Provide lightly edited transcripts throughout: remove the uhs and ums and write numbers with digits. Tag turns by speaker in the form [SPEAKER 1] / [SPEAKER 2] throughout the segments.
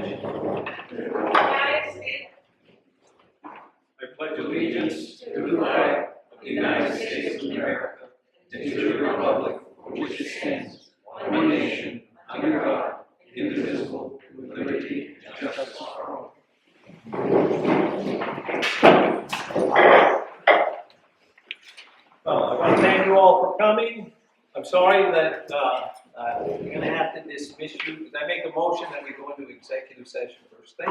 [SPEAKER 1] I pledge allegiance to the flag of the United States of America and to the republic for which it stands, one nation, under God, indivisible, with liberty and justice for all. I want to thank you all for coming. I'm sorry that we're going to have to dismiss you. Because I make a motion that we go into executive session first thing.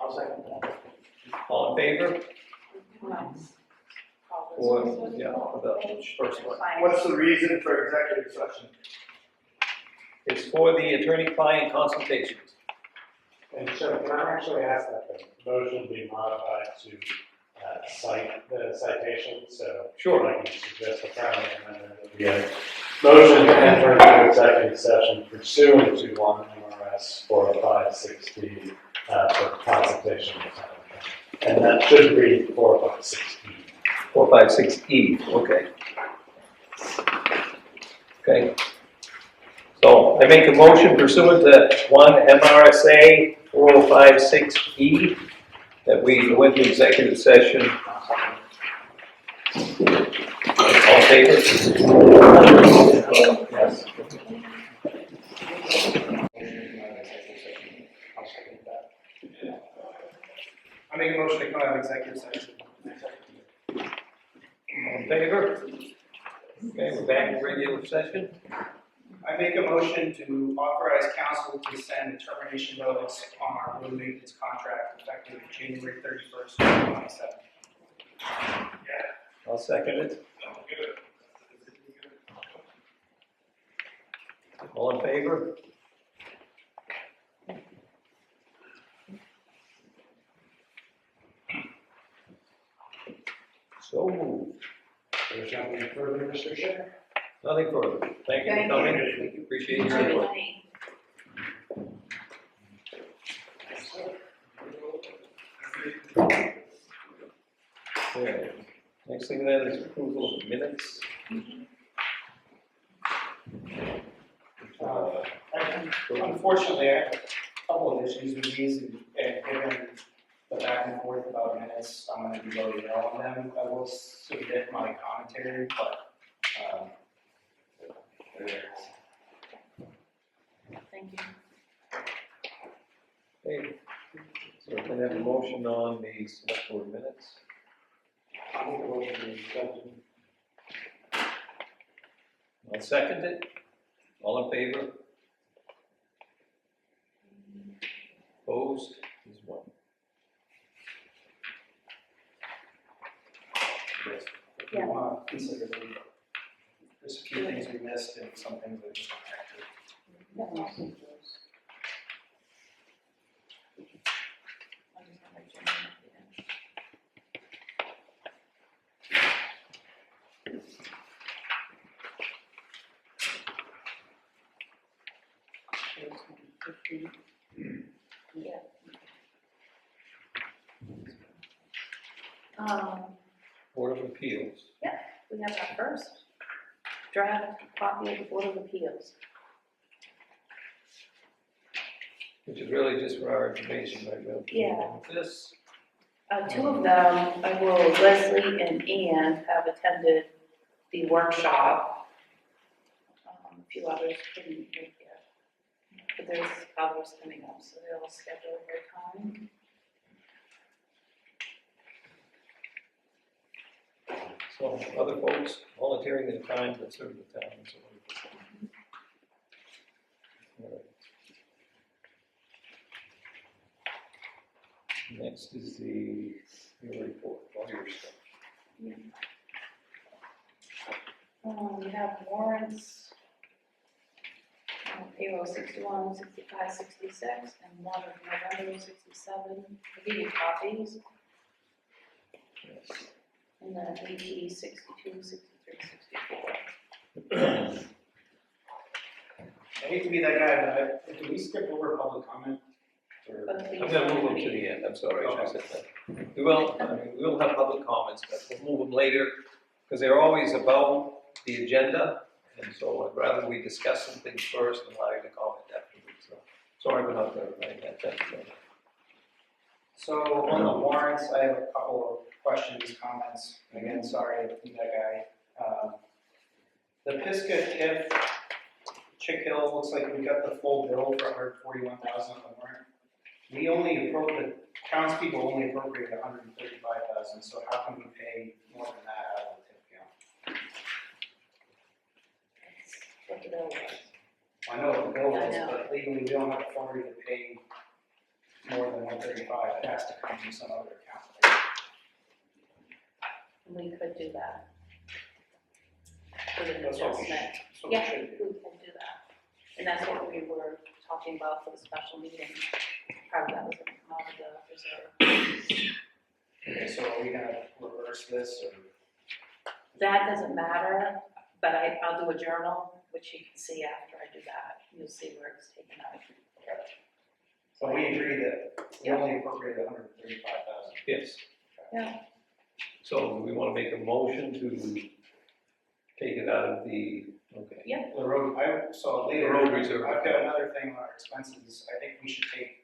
[SPEAKER 1] I'll second that. All in favor? For the first one.
[SPEAKER 2] What's the reason for executive session?
[SPEAKER 1] It's for the attorney-client consultations.
[SPEAKER 3] And so can I actually ask that the motion be modified to cite the citation? So
[SPEAKER 1] Sure.
[SPEAKER 3] I can suggest a friendly amendment that we have motion to enter into executive session pursuant to 1 MRS 456B for consultation. And that should read 456E.
[SPEAKER 1] 456E, okay. Okay. So I make a motion pursuant to 1 MRSA 4056E that we go into executive session. All in favor? Yes.
[SPEAKER 2] I make a motion to come out of executive session.
[SPEAKER 1] All in favor? Okay, we're back in regular session.
[SPEAKER 2] I make a motion to authorize council to send a termination notice on our road maintenance contract effective January 31st, 2027.
[SPEAKER 1] I'll second it. All in favor? So moved.
[SPEAKER 3] There's nothing further, Mr. Chair?
[SPEAKER 1] Nothing further. Thank you for coming. Appreciate your support. Okay. Next thing then is approval of minutes.
[SPEAKER 2] Unfortunately, I have a couple of issues with these, and given the back and forth about minutes, I'm going to be voting no on them. I will submit my commentary, but there it is.
[SPEAKER 4] Thank you.
[SPEAKER 1] Okay. So we're going to have a motion on the select board minutes. I'll second it. All in favor? Opposed? Is one.
[SPEAKER 2] If you want to consider them, there's a few things we missed and some things that just aren't active.
[SPEAKER 4] Yeah.
[SPEAKER 1] Board of Appeals.
[SPEAKER 4] We have our first draft copy of the Board of Appeals.
[SPEAKER 1] Which is really just for our information, right? We'll
[SPEAKER 4] Yeah.
[SPEAKER 1] This.
[SPEAKER 4] Two of them, Leslie and Ann have attended the workshop. A few others couldn't make it. But there's others coming up, so they'll schedule their time.
[SPEAKER 1] So other folks volunteering their time to serve the town. So. All right. Next is the your report, all your stuff.
[SPEAKER 4] Yeah. We have warrants, payroll 61, 65, 66, and one of November 67. I'll give you copies.
[SPEAKER 1] Yes.
[SPEAKER 4] And then AP 62, 63, 64.
[SPEAKER 2] I hate to be that guy, but can we skip over public comment? Or-
[SPEAKER 4] But
[SPEAKER 1] I'm going to move them to the end. I'm sorry, I should have said that. We will have public comments, but we'll move them later because they're always about the agenda, and so I'd rather we discuss some things first and allow you to comment afterwards. So Sorry for not clarifying that, that's all.
[SPEAKER 2] So on the warrants, I have a couple of questions, comments. Again, sorry to be that guy. The Pisgah TIF, Chick Hill, looks like we got the full bill for $141,000 on the warrant. We only appropriated, townspeople only appropriated $135,000, so how can we pay more than that out of the TIF account?
[SPEAKER 4] What the bill was.
[SPEAKER 2] I know what the bill
[SPEAKER 4] I
[SPEAKER 2] is,
[SPEAKER 4] know.
[SPEAKER 2] but legally we don't have authority to pay more than 135. It has to come from some other account.
[SPEAKER 4] We could do that. With an
[SPEAKER 2] That's what we
[SPEAKER 4] adjustment.
[SPEAKER 2] That's what we
[SPEAKER 4] Yeah,
[SPEAKER 2] should
[SPEAKER 4] we
[SPEAKER 2] do.
[SPEAKER 4] can do that. And that's what we were talking about for the special meeting. Probably that was gonna come out of the reserve.
[SPEAKER 2] Okay, so are we gonna reverse this or?
[SPEAKER 4] That doesn't matter, but I'll do a journal, which you can see after I do that. You'll see where it's taken out.
[SPEAKER 2] Okay. So we agree that we only appropriated 135,000.
[SPEAKER 1] Yes.
[SPEAKER 4] Yeah.
[SPEAKER 1] So we want to make a motion to take it out of the, okay.
[SPEAKER 4] Yeah.
[SPEAKER 2] The road, I saw later.
[SPEAKER 1] The road reserve.
[SPEAKER 2] I've got another thing on our expenses. I think we should take,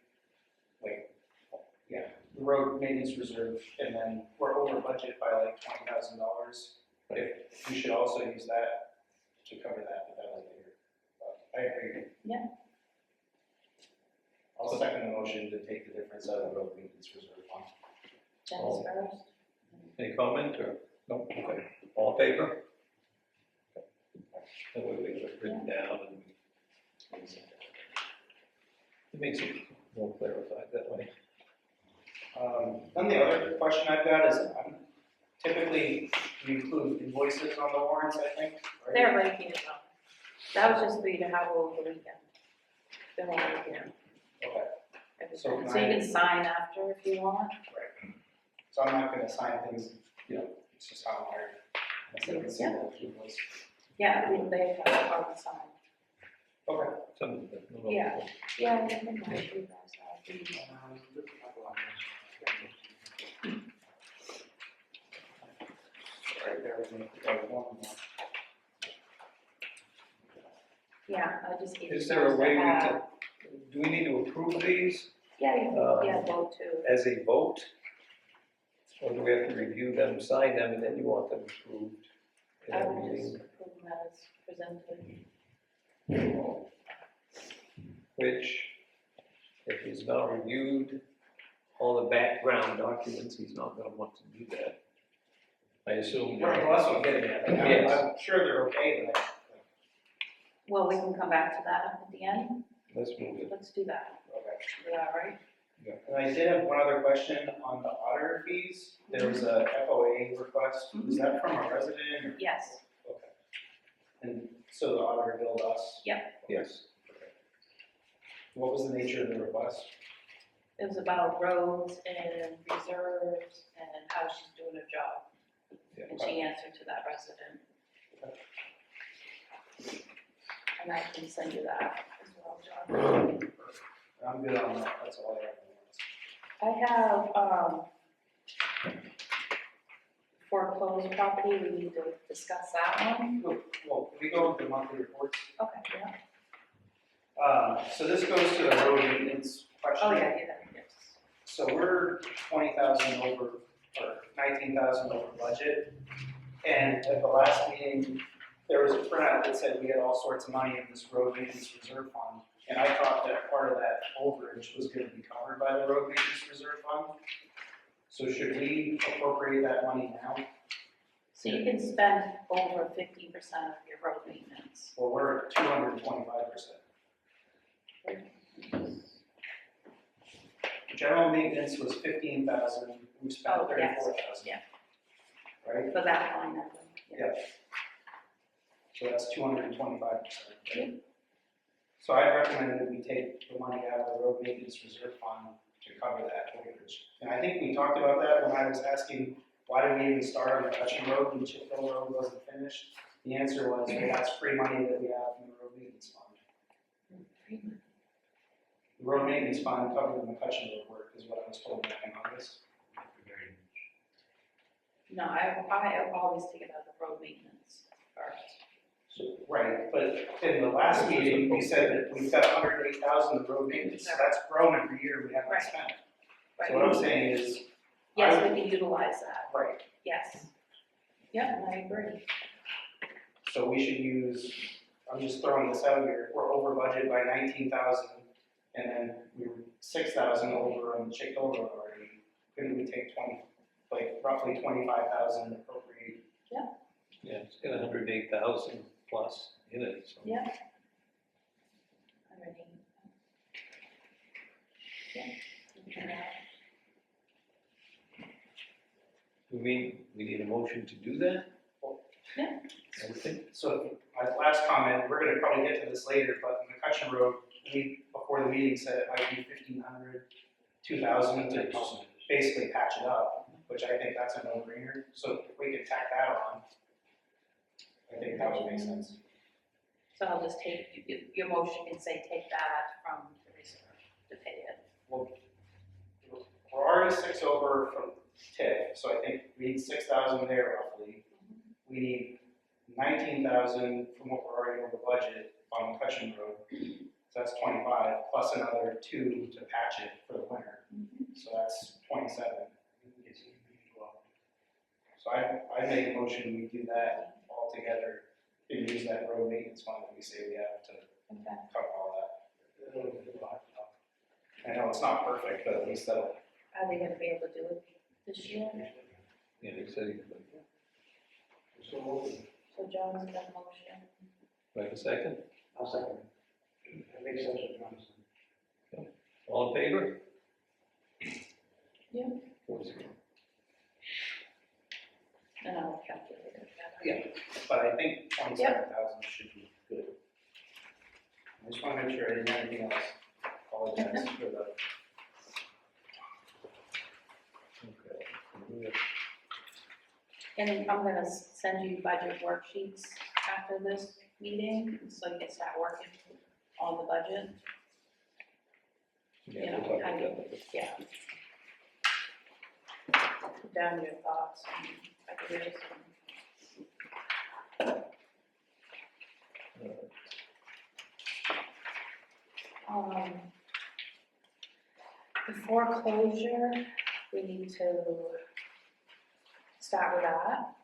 [SPEAKER 2] the road maintenance reserve, and then we're over budget by like $20,000. If we should also use that to cover that, but that was later. But I agree.
[SPEAKER 4] Yeah.
[SPEAKER 2] I'll second the motion to take the difference out of the road maintenance reserve fund.
[SPEAKER 4] Jen's first.
[SPEAKER 1] Any comment or, no, okay, all in favor? That way we have it written down and it makes it more clarified that way.
[SPEAKER 2] Then the other question I've got is, typically we include invoices on the warrants, I think, right?
[SPEAKER 4] They're right here though. That was just for you to have over the weekend. They're all right here.
[SPEAKER 2] Okay, So
[SPEAKER 4] Everything.
[SPEAKER 2] can
[SPEAKER 4] So you
[SPEAKER 2] I-
[SPEAKER 4] can sign after if you want.
[SPEAKER 2] right. So I'm not gonna sign things, it's just how I'm wired. So you can see the invoice.
[SPEAKER 4] Yeah, I mean, they have a hard sign.
[SPEAKER 2] Okay.
[SPEAKER 1] Some, no,
[SPEAKER 4] Yeah. Yeah, I think I might do that, so I'll do-
[SPEAKER 2] Right there with me. Got one more.
[SPEAKER 4] Yeah, I just gave you
[SPEAKER 1] Is there a
[SPEAKER 4] guys
[SPEAKER 1] way we
[SPEAKER 4] that.
[SPEAKER 1] can, do we need to approve these
[SPEAKER 4] Yeah, you
[SPEAKER 1] Uh,
[SPEAKER 4] vote too.
[SPEAKER 1] as a vote? Or do we have to review them, sign them, and then you want them approved in
[SPEAKER 4] I
[SPEAKER 1] a
[SPEAKER 4] would
[SPEAKER 1] meeting?
[SPEAKER 4] just approve them as presented.
[SPEAKER 1] Which, if he's not reviewed all the background documents, he's not gonna want to do that. I assume.
[SPEAKER 2] Right, well, that's what I'm getting at. Like,
[SPEAKER 1] Yes.
[SPEAKER 2] I'm sure they're okay, but
[SPEAKER 4] Well, we can come back to that at the end.
[SPEAKER 1] Let's move it.
[SPEAKER 4] Let's do that.
[SPEAKER 2] okay.
[SPEAKER 4] Is that all right?
[SPEAKER 2] And I did have one other question on the auditor fees. There was a FOA request. Was that from a resident? or-
[SPEAKER 4] Yes.
[SPEAKER 2] Okay. And so the auditor billed us.
[SPEAKER 1] Yes.
[SPEAKER 2] What was the nature of the request?
[SPEAKER 4] It was about roads and reserves and how she's doing her job.
[SPEAKER 1] Yeah.
[SPEAKER 4] And she answered to that resident. And I can send you that as well, John.
[SPEAKER 2] I'm good on that. That's all I have.
[SPEAKER 4] I have, foreclosed property, we need to discuss that one.
[SPEAKER 2] Well, can we go with the monthly reports?
[SPEAKER 4] Okay, yeah.
[SPEAKER 2] So this goes to the road maintenance question.
[SPEAKER 4] Oh, yeah, yes.
[SPEAKER 2] So we're 20,000 over, or 19,000 over budget. And at the last meeting, there was a printout that said we had all sorts of money in this road maintenance reserve fund. And I thought that part of that overage was gonna be covered by the road maintenance reserve fund. So should we appropriate that money now?
[SPEAKER 4] So you can spend over 50% of your road maintenance.
[SPEAKER 2] Well, we're at 225%. General maintenance was 15,000, we spent
[SPEAKER 4] Oh, yes,
[SPEAKER 2] 34,000.
[SPEAKER 4] yeah.
[SPEAKER 2] Right?
[SPEAKER 4] For that line item.
[SPEAKER 2] Yeah. So that's 225%.
[SPEAKER 4] Yeah.
[SPEAKER 2] So I recommend that we take the money out of the road maintenance reserve fund to cover that overage. And I think we talked about that when I was asking, why did we even start on McCutcheon Road when Chip Hill Road wasn't finished? The answer was, well, that's free money that we have from the road maintenance fund. The road maintenance fund covered the McCutcheon Road work, is what I was told back in August.
[SPEAKER 4] No, I always take it out of the road maintenance first.
[SPEAKER 2] Right, but in the last meeting, we said that we've got 108,000 of road maintenance, so that's grown every year we haven't
[SPEAKER 4] Right.
[SPEAKER 2] spent.
[SPEAKER 4] Right.
[SPEAKER 2] So what I'm saying is,
[SPEAKER 4] Yes, we can utilize that,
[SPEAKER 2] right,
[SPEAKER 4] yes. Yep, I agree.
[SPEAKER 2] so we should use, I'm just throwing this out here, we're over budget by 19,000, and then we were 6,000 over on the Chick Hill Road already. Couldn't we take roughly 25,000 appropriate?
[SPEAKER 1] Yeah, it's got 108,000 plus in it, so.
[SPEAKER 4] Yeah. Already. Yeah.
[SPEAKER 1] We need a motion to do that?
[SPEAKER 4] Yeah.
[SPEAKER 1] Everything?
[SPEAKER 2] So my last comment, we're gonna probably get to this later, but McCutcheon Road, we, before the meeting said it might be 1,500, 2,000 to basically patch it up, which I think that's a no-brainer. So if we could tack that on, I think that would make sense.
[SPEAKER 4] So I'll just take, your motion can say take that from the reserve to pay it.
[SPEAKER 2] Well, we're already 6 over from TIF, so I think we need 6,000 there roughly. We need 19,000 from what we're already over budget on McCutcheon Road. So that's 25, plus another 2 to patch it for the winter. So that's 27. So I make a motion, we do that all together and use that road maintenance fund that we say we have to
[SPEAKER 4] Okay.
[SPEAKER 2] cover all that. I know it's not perfect, but at least that'll.
[SPEAKER 4] Are they gonna be able to do it this year?
[SPEAKER 1] Yeah, he said he could.
[SPEAKER 4] So John's got a motion.
[SPEAKER 1] Do I have a second?
[SPEAKER 5] I'll second. That makes sense with Johnson.
[SPEAKER 1] All in favor?
[SPEAKER 4] Yeah.
[SPEAKER 1] 4-0.
[SPEAKER 4] And I'll calculate it.
[SPEAKER 2] Yeah, but I think 27,000 should be good. I just want to make sure I didn't have anything else. Apologize for the.
[SPEAKER 1] Okay.
[SPEAKER 4] And I'm gonna send you budget worksheets after this meeting, so you can start working on the budget.
[SPEAKER 1] Yeah,
[SPEAKER 4] You know,
[SPEAKER 1] we'll talk
[SPEAKER 4] kind of,
[SPEAKER 1] about that.
[SPEAKER 4] yeah. Put down your thoughts and ideas. The foreclosure, we need to start with that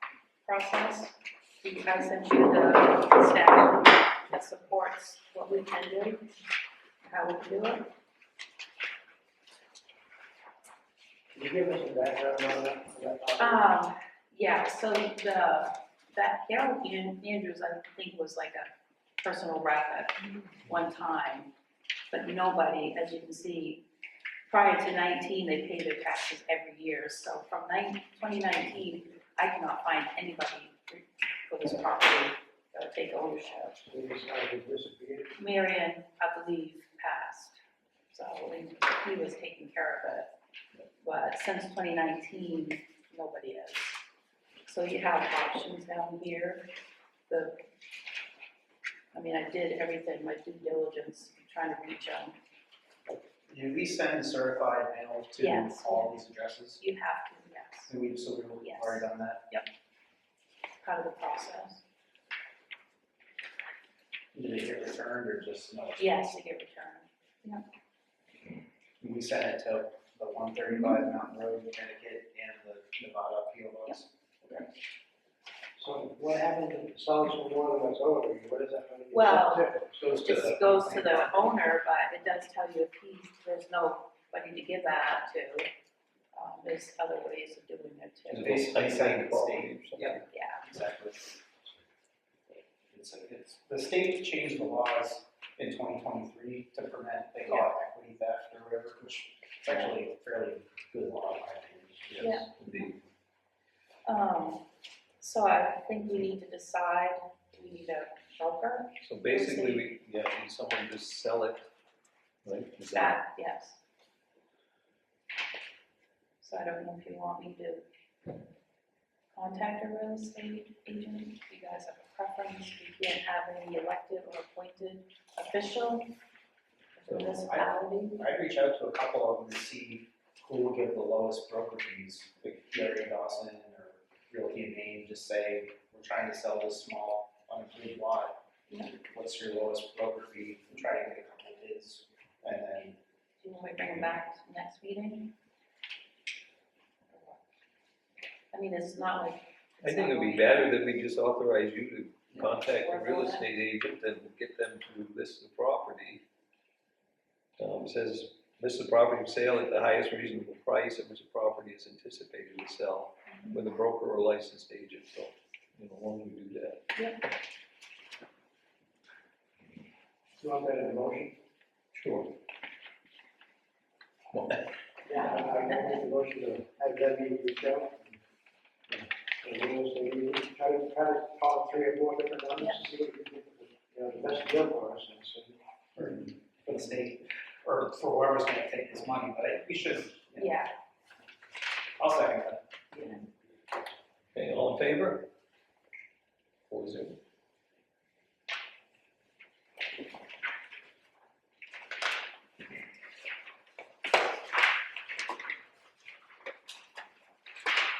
[SPEAKER 4] process. I sent you the statute that supports what we can do, how we can do it.
[SPEAKER 5] Can you give us some background on that?
[SPEAKER 4] Yeah, so that Harold Andrews, I think, was like a personal rep at one time, but nobody, as you can see, prior to 19, they paid their taxes every year. So from 2019, I cannot find anybody for this property that would take ownership.
[SPEAKER 5] We decided to disappear.
[SPEAKER 4] Marion, I believe, passed, so he was taking care of it. But since 2019, nobody is. So you have options down here. I did everything, my due diligence, trying to reach them.
[SPEAKER 2] Did we send certified mail to
[SPEAKER 4] Yes.
[SPEAKER 2] all these addresses?
[SPEAKER 4] You have to, yes,
[SPEAKER 2] And we've
[SPEAKER 4] Yes.
[SPEAKER 2] already done that?
[SPEAKER 4] part of the process.
[SPEAKER 2] Did it get returned or just no?
[SPEAKER 4] Yes, to get returned.
[SPEAKER 2] We sent it to the 135 Mountain Road, Connecticut, and the Nevada PO Box.
[SPEAKER 5] So what happened if it sells for more than what's owed? What does that mean?
[SPEAKER 4] Well,
[SPEAKER 2] Goes to
[SPEAKER 4] Just goes to the owner, but it does tell you if there's nobody to give that to. There's other ways of doing it
[SPEAKER 2] It's
[SPEAKER 4] too.
[SPEAKER 2] basically saying the state. Yeah,
[SPEAKER 4] Yeah,
[SPEAKER 2] exactly. The state changed the laws in 2023 to prevent, they call it equity theft or whatever, which is actually a fairly good law, in my opinion.
[SPEAKER 4] Yeah.
[SPEAKER 1] Indeed.
[SPEAKER 4] So I think we need to decide, we need a broker,
[SPEAKER 1] So basically, we need someone to sell it, right? Is that-
[SPEAKER 4] yes. So I don't know if you want me to contact a real estate agent, if you guys have a preference, we can't have any elected or appointed official for the municipality.
[SPEAKER 2] I'd reach out to a couple of them to see who will give the lowest broker fees, like Gary Dawson or Realty in Maine, just say, we're trying to sell this small on a big lot.
[SPEAKER 4] Yeah.
[SPEAKER 2] What's your lowest broker fee, and try to get a couple of bids, and then,
[SPEAKER 4] Do you want me to bring them back to the next meeting? I mean, it's not like.
[SPEAKER 1] I think it'd be better that we just authorize you to contact the real estate agent and get them to list the property. Says, list the property for sale at the highest reasonable price at which the property is anticipated to sell with a broker or licensed agent, so, why don't we do that?
[SPEAKER 5] You want that in a motion?
[SPEAKER 1] Sure.
[SPEAKER 5] Yeah, I make the motion to have Debbie reach out. And we'll say, try to call 3 or 4 different numbers to see what we can get the best deal for us. And so,
[SPEAKER 2] for the state, or for whoever's gonna take this money, but we should,
[SPEAKER 4] Yeah.
[SPEAKER 2] I'll second that.
[SPEAKER 1] Okay, all in favor? 4-0.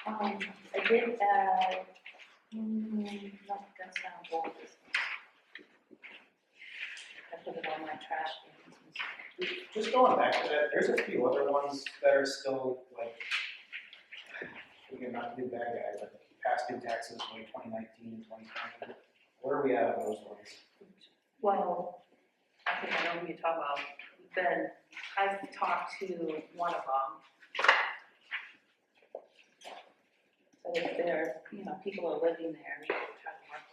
[SPEAKER 4] I did add, no, that's not gold. I put it on my trash cans.
[SPEAKER 2] Just going back to that, there's a few other ones that are still like, again, not to be a bad guy, but past due taxes like 2019, 2020. Where are we at on those ones?
[SPEAKER 4] Well, I think I know who you're talking about. I've talked to one of them. So if there, people are living there, we can try to work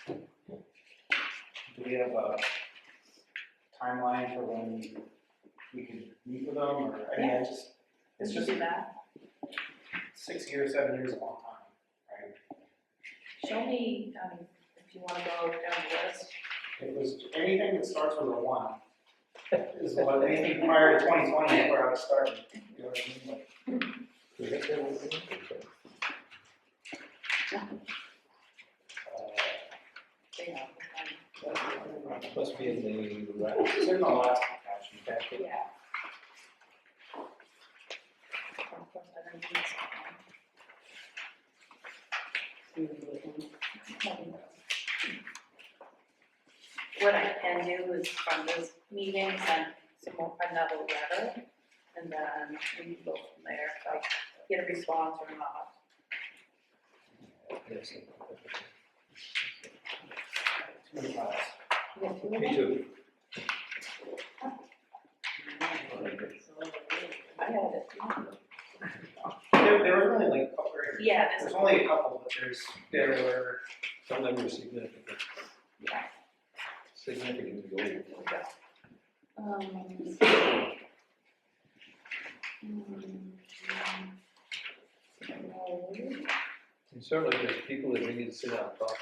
[SPEAKER 4] with them.
[SPEAKER 2] Do we have a timeline for when we can meet with them, or, I mean, it's
[SPEAKER 4] Did you
[SPEAKER 2] just
[SPEAKER 4] do that?
[SPEAKER 2] 6 years, 7 years, is a long time, right?
[SPEAKER 4] Show me, if you wanna go down the list.
[SPEAKER 2] It was, anything that starts with a 1 is what, anything prior to 2020 is where I was starting, you know what I mean? Like,
[SPEAKER 1] Must be in the,
[SPEAKER 2] it's in the last attachment.
[SPEAKER 1] packet.
[SPEAKER 4] Yeah. Of course, I didn't do this. What I can do is from this meeting, send another letter, and then we can go from there, if I get a response or not.
[SPEAKER 1] Yes.
[SPEAKER 2] Too many files.
[SPEAKER 4] You got two of
[SPEAKER 1] Me
[SPEAKER 4] them?
[SPEAKER 1] too.
[SPEAKER 4] I have it.
[SPEAKER 2] There were only like a couple,
[SPEAKER 4] Yeah,
[SPEAKER 2] there's only a couple, but there were,
[SPEAKER 1] Some of them are significant,
[SPEAKER 4] yeah.
[SPEAKER 1] significantly old.
[SPEAKER 4] Here we go.
[SPEAKER 1] And certainly there's people that we need to sit down and talk to,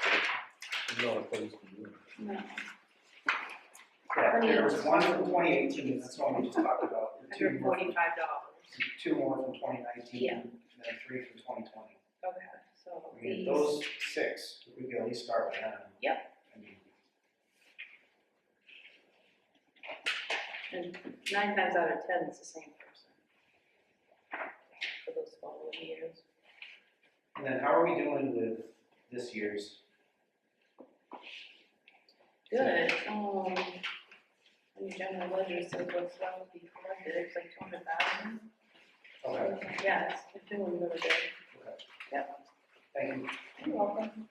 [SPEAKER 1] there's not a place to do it.
[SPEAKER 4] No.
[SPEAKER 2] yeah, there was one from 2018, that's one we just talked about, and
[SPEAKER 4] $145.
[SPEAKER 2] two more from 2019,
[SPEAKER 4] Yeah.
[SPEAKER 2] and then 3 from 2020.
[SPEAKER 4] Okay, so
[SPEAKER 2] I mean,
[SPEAKER 4] these,
[SPEAKER 2] those 6, we could at least start with them.
[SPEAKER 4] Yep.
[SPEAKER 2] I mean,
[SPEAKER 4] and 9 times out of 10, it's the same person. For those following years.
[SPEAKER 2] and then how are we doing with this year's?
[SPEAKER 4] Good, on your general ledger, says what's left to be collected, it's like 200,000.
[SPEAKER 2] Okay,
[SPEAKER 4] Yeah, it's doing really good.
[SPEAKER 2] thank you.
[SPEAKER 4] You're welcome.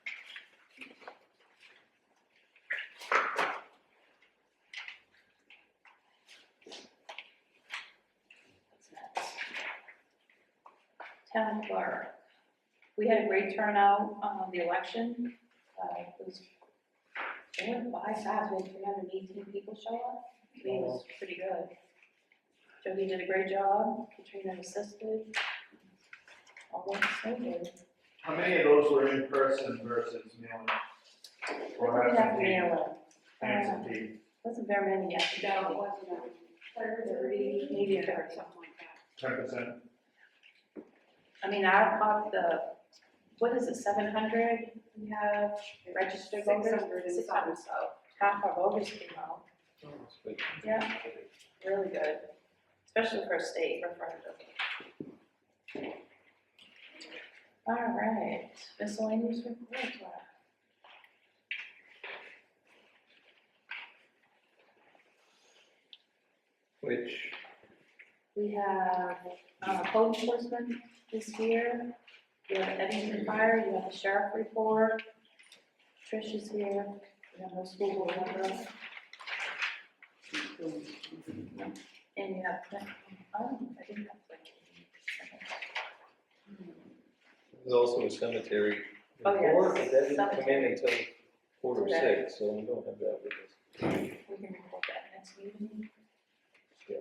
[SPEAKER 4] What's next? Town clerk. We had a great turnout on the election. It was, it went by fast, we had 318 people show up. I mean, it was pretty good. Jody did a great job, Katrina assisted. All went so good.
[SPEAKER 6] How many of those were in person versus mailing? Or
[SPEAKER 4] What did we have to
[SPEAKER 6] absentee?
[SPEAKER 4] mail in?
[SPEAKER 6] Absentee.
[SPEAKER 4] Wasn't very many yet.
[SPEAKER 7] No, it wasn't, 30,
[SPEAKER 4] Maybe 30.
[SPEAKER 7] something like that.
[SPEAKER 6] 10%.
[SPEAKER 4] I mean, out of the, what is it, 700 we have registered voters?
[SPEAKER 7] 600 and
[SPEAKER 4] 600, so half our voters came out. Yeah, really good, especially for a state referendum. All right, miscellaneous report.
[SPEAKER 1] Which,
[SPEAKER 4] We have, code enforcement this year. You have Eddington Fire, you have the sheriff report. Trish is here, we have no school board member. And you have, oh, I didn't have that.
[SPEAKER 1] there's also a cemetery
[SPEAKER 4] Oh, yes,
[SPEAKER 1] report, but that didn't come in
[SPEAKER 4] cemetery.
[SPEAKER 1] until quarter
[SPEAKER 4] Today.
[SPEAKER 1] 6, so we don't have that with us.
[SPEAKER 4] We can report that next meeting.
[SPEAKER 1] Yeah.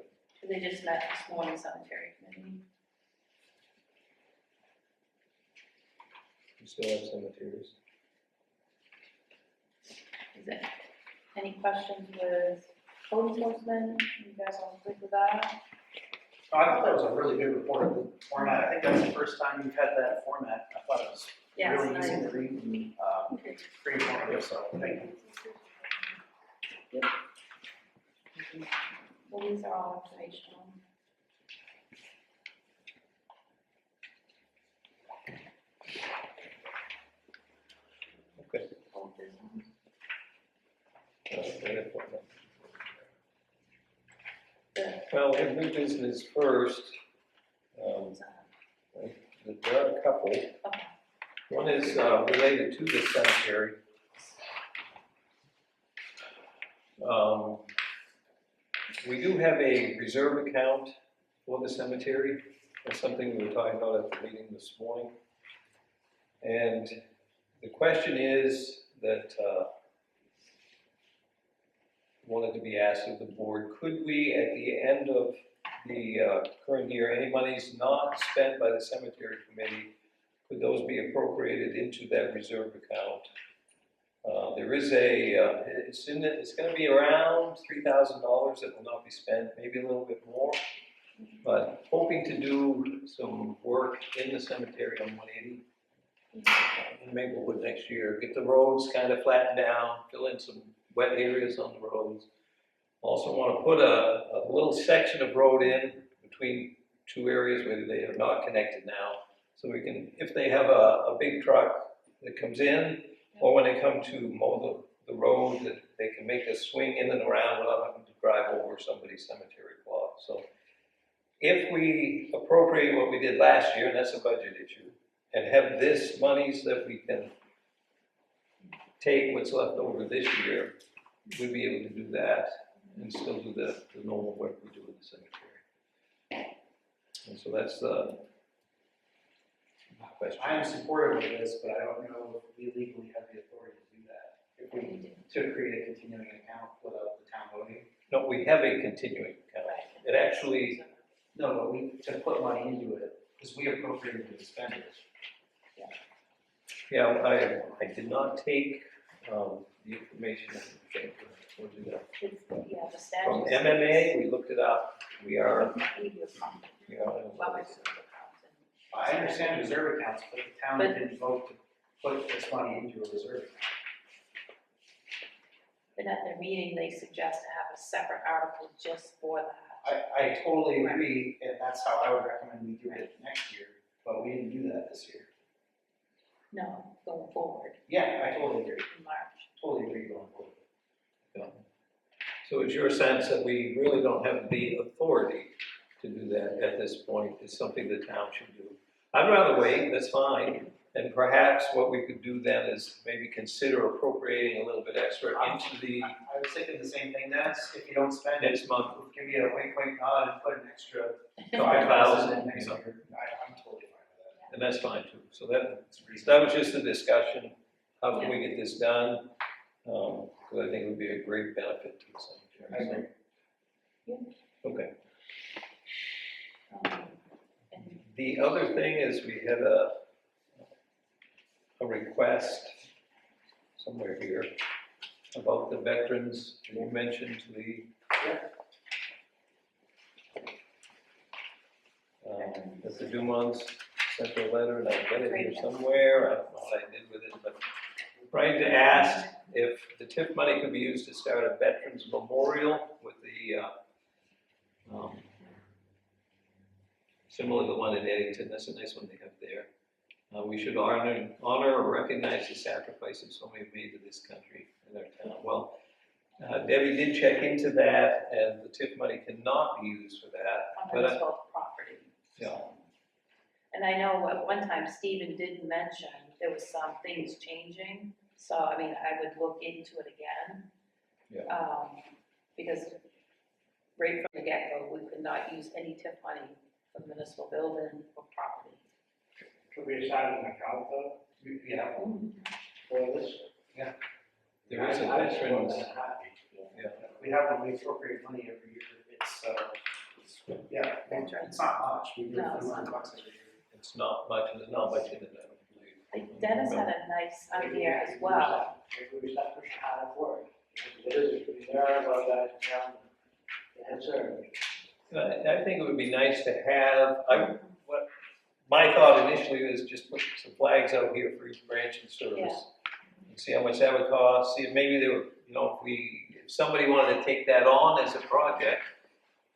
[SPEAKER 4] They just met this morning, cemetery committee.
[SPEAKER 1] We still have cemeteries.
[SPEAKER 4] Is there any questions with code enforcement? You guys all good with that?
[SPEAKER 2] I thought that was a really good report format. I think that's the first time you've had that format. I thought it was
[SPEAKER 4] Yes,
[SPEAKER 2] really easy
[SPEAKER 4] nice.
[SPEAKER 2] to read and,
[SPEAKER 4] Okay.
[SPEAKER 2] pretty informative, so thank you.
[SPEAKER 4] Well, these are all informational.
[SPEAKER 1] Okay.
[SPEAKER 4] Old business.
[SPEAKER 1] Very important.
[SPEAKER 4] Good.
[SPEAKER 1] Well, we have new business first. There are a couple. One is related to the cemetery. We do have a reserve account for the cemetery. That's something we were talking about at the meeting this morning. And the question is that wanted to be asked of the board, could we, at the end of the current year, any monies not spent by the cemetery committee, could those be appropriated into that reserve account? There is it's going to be around $3,000 that will not be spent, maybe a little bit more, but hoping to do some work in the cemetery on 180 in Maplewood next year, get the roads kind of flattened down, fill in some wet areas on the roads. Also want to put a little section of road in between two areas where they are not connected now, so we can, if they have a big truck that comes in, or when they come to mow the road, that they can make a swing in and around without having to drive over somebody's cemetery plot. So if we appropriate what we did last year, and that's a budget issue, and have this monies that we can take what's left over this year, we'd be able to do that and still do the normal work we do in the cemetery. And so that's the question.
[SPEAKER 2] I am supportive of this, but I don't know if we legally have the authority to do that. If we, to create a continuing account without the town voting.
[SPEAKER 1] No, we have a continuing account. It actually,
[SPEAKER 2] No, but we, to put money into it, because we appropriated the expenditures.
[SPEAKER 1] yeah, I did not take the information from
[SPEAKER 4] The statute.
[SPEAKER 1] MMA, we looked it up, we are.
[SPEAKER 2] I understand reserve accounts, but the town
[SPEAKER 4] But-
[SPEAKER 2] didn't vote to put this money into a reserve account.
[SPEAKER 4] And at their meeting, they suggest to have a separate article just for that.
[SPEAKER 2] I totally agree, and that's how I would recommend we do it next year, but we didn't do that this year.
[SPEAKER 4] No, going forward
[SPEAKER 2] Yeah, I totally agree,
[SPEAKER 4] in March.
[SPEAKER 2] totally agree going forward.
[SPEAKER 1] So it's your sense that we really don't have the authority to do that at this point? It's something the town should do. I'd rather wait, that's fine, and perhaps what we could do then is maybe consider appropriating a little bit extra into the
[SPEAKER 2] I was thinking the same thing, Dennis, if you don't spend it,
[SPEAKER 1] next month.
[SPEAKER 2] we'll give you a wink nod and put an extra
[SPEAKER 1] Couple
[SPEAKER 2] 5,000
[SPEAKER 1] thousand,
[SPEAKER 2] in next
[SPEAKER 1] you know.
[SPEAKER 2] year. I'm totally fine with that.
[SPEAKER 1] And that's fine too. So that was just a discussion, how can we get this done? Because I think it would be a great benefit to the
[SPEAKER 2] I
[SPEAKER 1] cemetery.
[SPEAKER 2] agree.
[SPEAKER 1] Okay.
[SPEAKER 4] And
[SPEAKER 1] The other thing is we had a request somewhere here about the veterans. You mentioned the that the Dumont sent a letter, and I've got it here somewhere. I don't know what I did with it, but Brian asked if the TIF money could be used to start a veterans memorial with the similar to the one in Eddington. That's a nice one they have there. We should honor or recognize the sacrifices so many have made to this country and our town. Well, Debbie did check into that, and the TIF money cannot be used for that.
[SPEAKER 4] On
[SPEAKER 1] But
[SPEAKER 4] municipal property.
[SPEAKER 1] Yeah.
[SPEAKER 4] And I know at one time Stephen did mention there was some things changing, so I mean, I would look into it again.
[SPEAKER 1] Yeah.
[SPEAKER 4] Because right from the get-go, we could not use any TIF money for the municipal building or property.
[SPEAKER 5] Could we assign an account though,
[SPEAKER 2] Yeah,
[SPEAKER 5] for this?
[SPEAKER 1] there is a
[SPEAKER 5] I was more
[SPEAKER 1] veterans,
[SPEAKER 5] than happy.
[SPEAKER 2] we have, when we appropriate money every year, it's not much, we do
[SPEAKER 4] No, it's not.
[SPEAKER 2] $100 every year.
[SPEAKER 1] it's not much, and there's not much in it, I don't believe.
[SPEAKER 4] Like Dennis had a nice idea as well.
[SPEAKER 5] Maybe we start pushing hard for it. It is, there are about that, yes, sir.
[SPEAKER 1] I think it would be nice to have, my thought initially is just put some flags out here for each branch and service.
[SPEAKER 4] Yeah.
[SPEAKER 1] And see how much that would cost, see if maybe they were, if somebody wanted to take that on as a project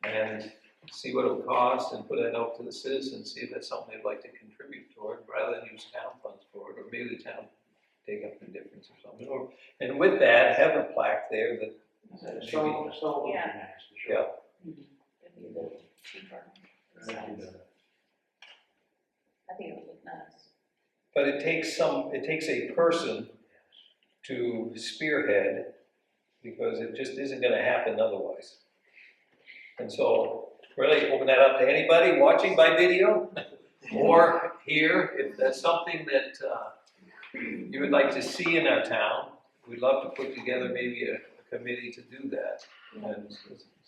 [SPEAKER 1] and see what it would cost and put that out to the citizens, see if that's something they'd like to contribute toward, rather than use town funds for it, or maybe the town take up the difference or something. And with that, have a plaque there that maybe,
[SPEAKER 5] Stone would be
[SPEAKER 4] Yeah.
[SPEAKER 5] nice, for sure.
[SPEAKER 4] It'd be a little cheaper. in a sense. I think it would look nice.
[SPEAKER 1] but it takes a person to spearhead, because it just isn't gonna happen otherwise. And so, really open that up to anybody watching by video or here, if that's something that you would like to see in our town, we'd love to put together maybe a committee to do that. And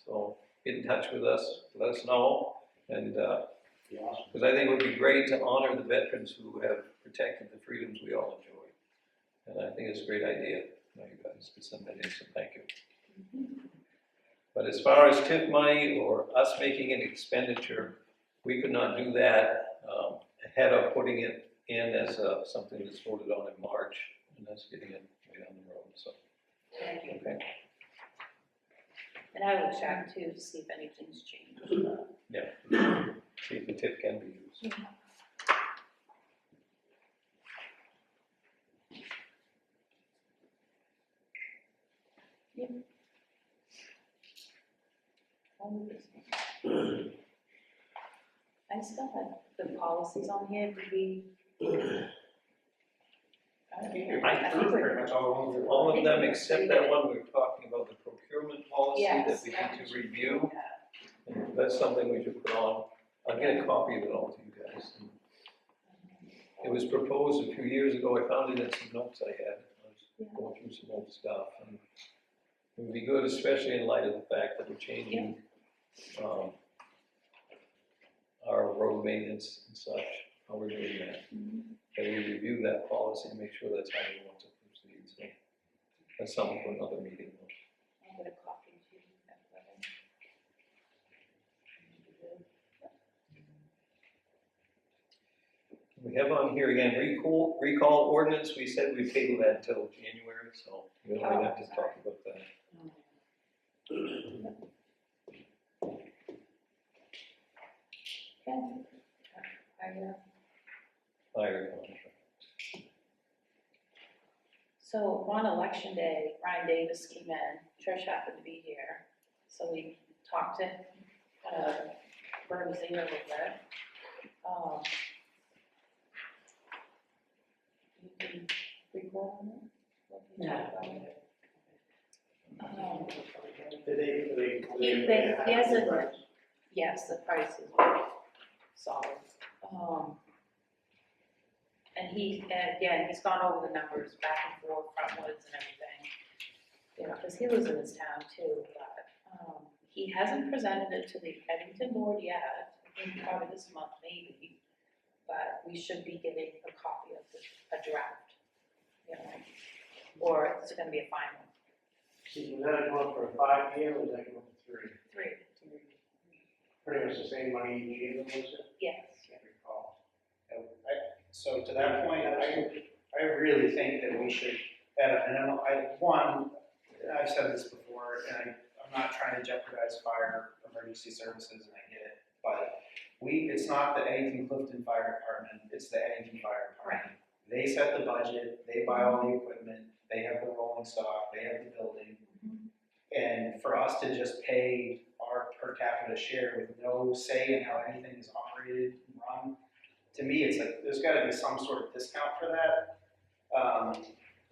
[SPEAKER 1] so, get in touch with us, let us know, and,
[SPEAKER 5] Be awesome.
[SPEAKER 1] because I think it would be great to honor the veterans who have protected the freedoms we all enjoy. And I think it's a great idea. You guys could send that in, so thank you. But as far as TIF money or us making an expenditure, we could not do that ahead of putting it in as something that's voted on in March, and that's getting it way down the road, so.
[SPEAKER 4] Thank you.
[SPEAKER 1] Okay.
[SPEAKER 4] And I will check too to see if anything's changed.
[SPEAKER 1] Yeah. See if the TIF can be used.
[SPEAKER 4] Yep. All this one. I still have the policies on here, did we?
[SPEAKER 2] I think pretty much
[SPEAKER 1] All of them except that one we were talking about, the procurement policy that
[SPEAKER 4] Yes.
[SPEAKER 1] we need to review. And that's something we should put on. I'll get a copy of it all to you guys. It was proposed a few years ago. I found it in some notes I had. I was going through some old stuff. And it would be good, especially in light of the fact that we're changing our road maintenance and such, how we're doing that. That we review that policy and make sure that's how we want to proceed. So that's something for another meeting.
[SPEAKER 4] I'll get a copy too.
[SPEAKER 1] We have on here again, recall ordinance. We said we tabled that until January, so we don't have to talk about that.
[SPEAKER 4] Okay.
[SPEAKER 1] Fire contract.
[SPEAKER 4] So on election day, Ryan Davis came in, Trish happened to be here, so we talked to Bernie Singer a little bit. You can recall on it? What we talked about? He has a, yes, the price is solid. And again, he's gone over the numbers back and forth, frontwards and everything. You know, because he lives in this town too, but, he hasn't presented it to the Eddington board yet. I think probably this month maybe, but we should be getting a copy of a draft, you know, or it's gonna be a final.
[SPEAKER 5] See, was that going for a 5-year or was that going for 3?
[SPEAKER 4] 3.
[SPEAKER 5] Pretty much the same money each year, was it?
[SPEAKER 4] Yes.
[SPEAKER 5] Can't recall.
[SPEAKER 2] So to that point, I really think that we should, at a minimum, I've said this before, and I'm not trying to jeopardize fire emergency services, and I get it, but it's not the InforMeClifton Fire Department, it's the Eddington Fire Department. They set the budget, they buy all the equipment, they have the rolling stock, they have the building. And for us to just pay our per capita share with no say in how anything is operated and run, to me, it's like, there's gotta be some sort of discount for that.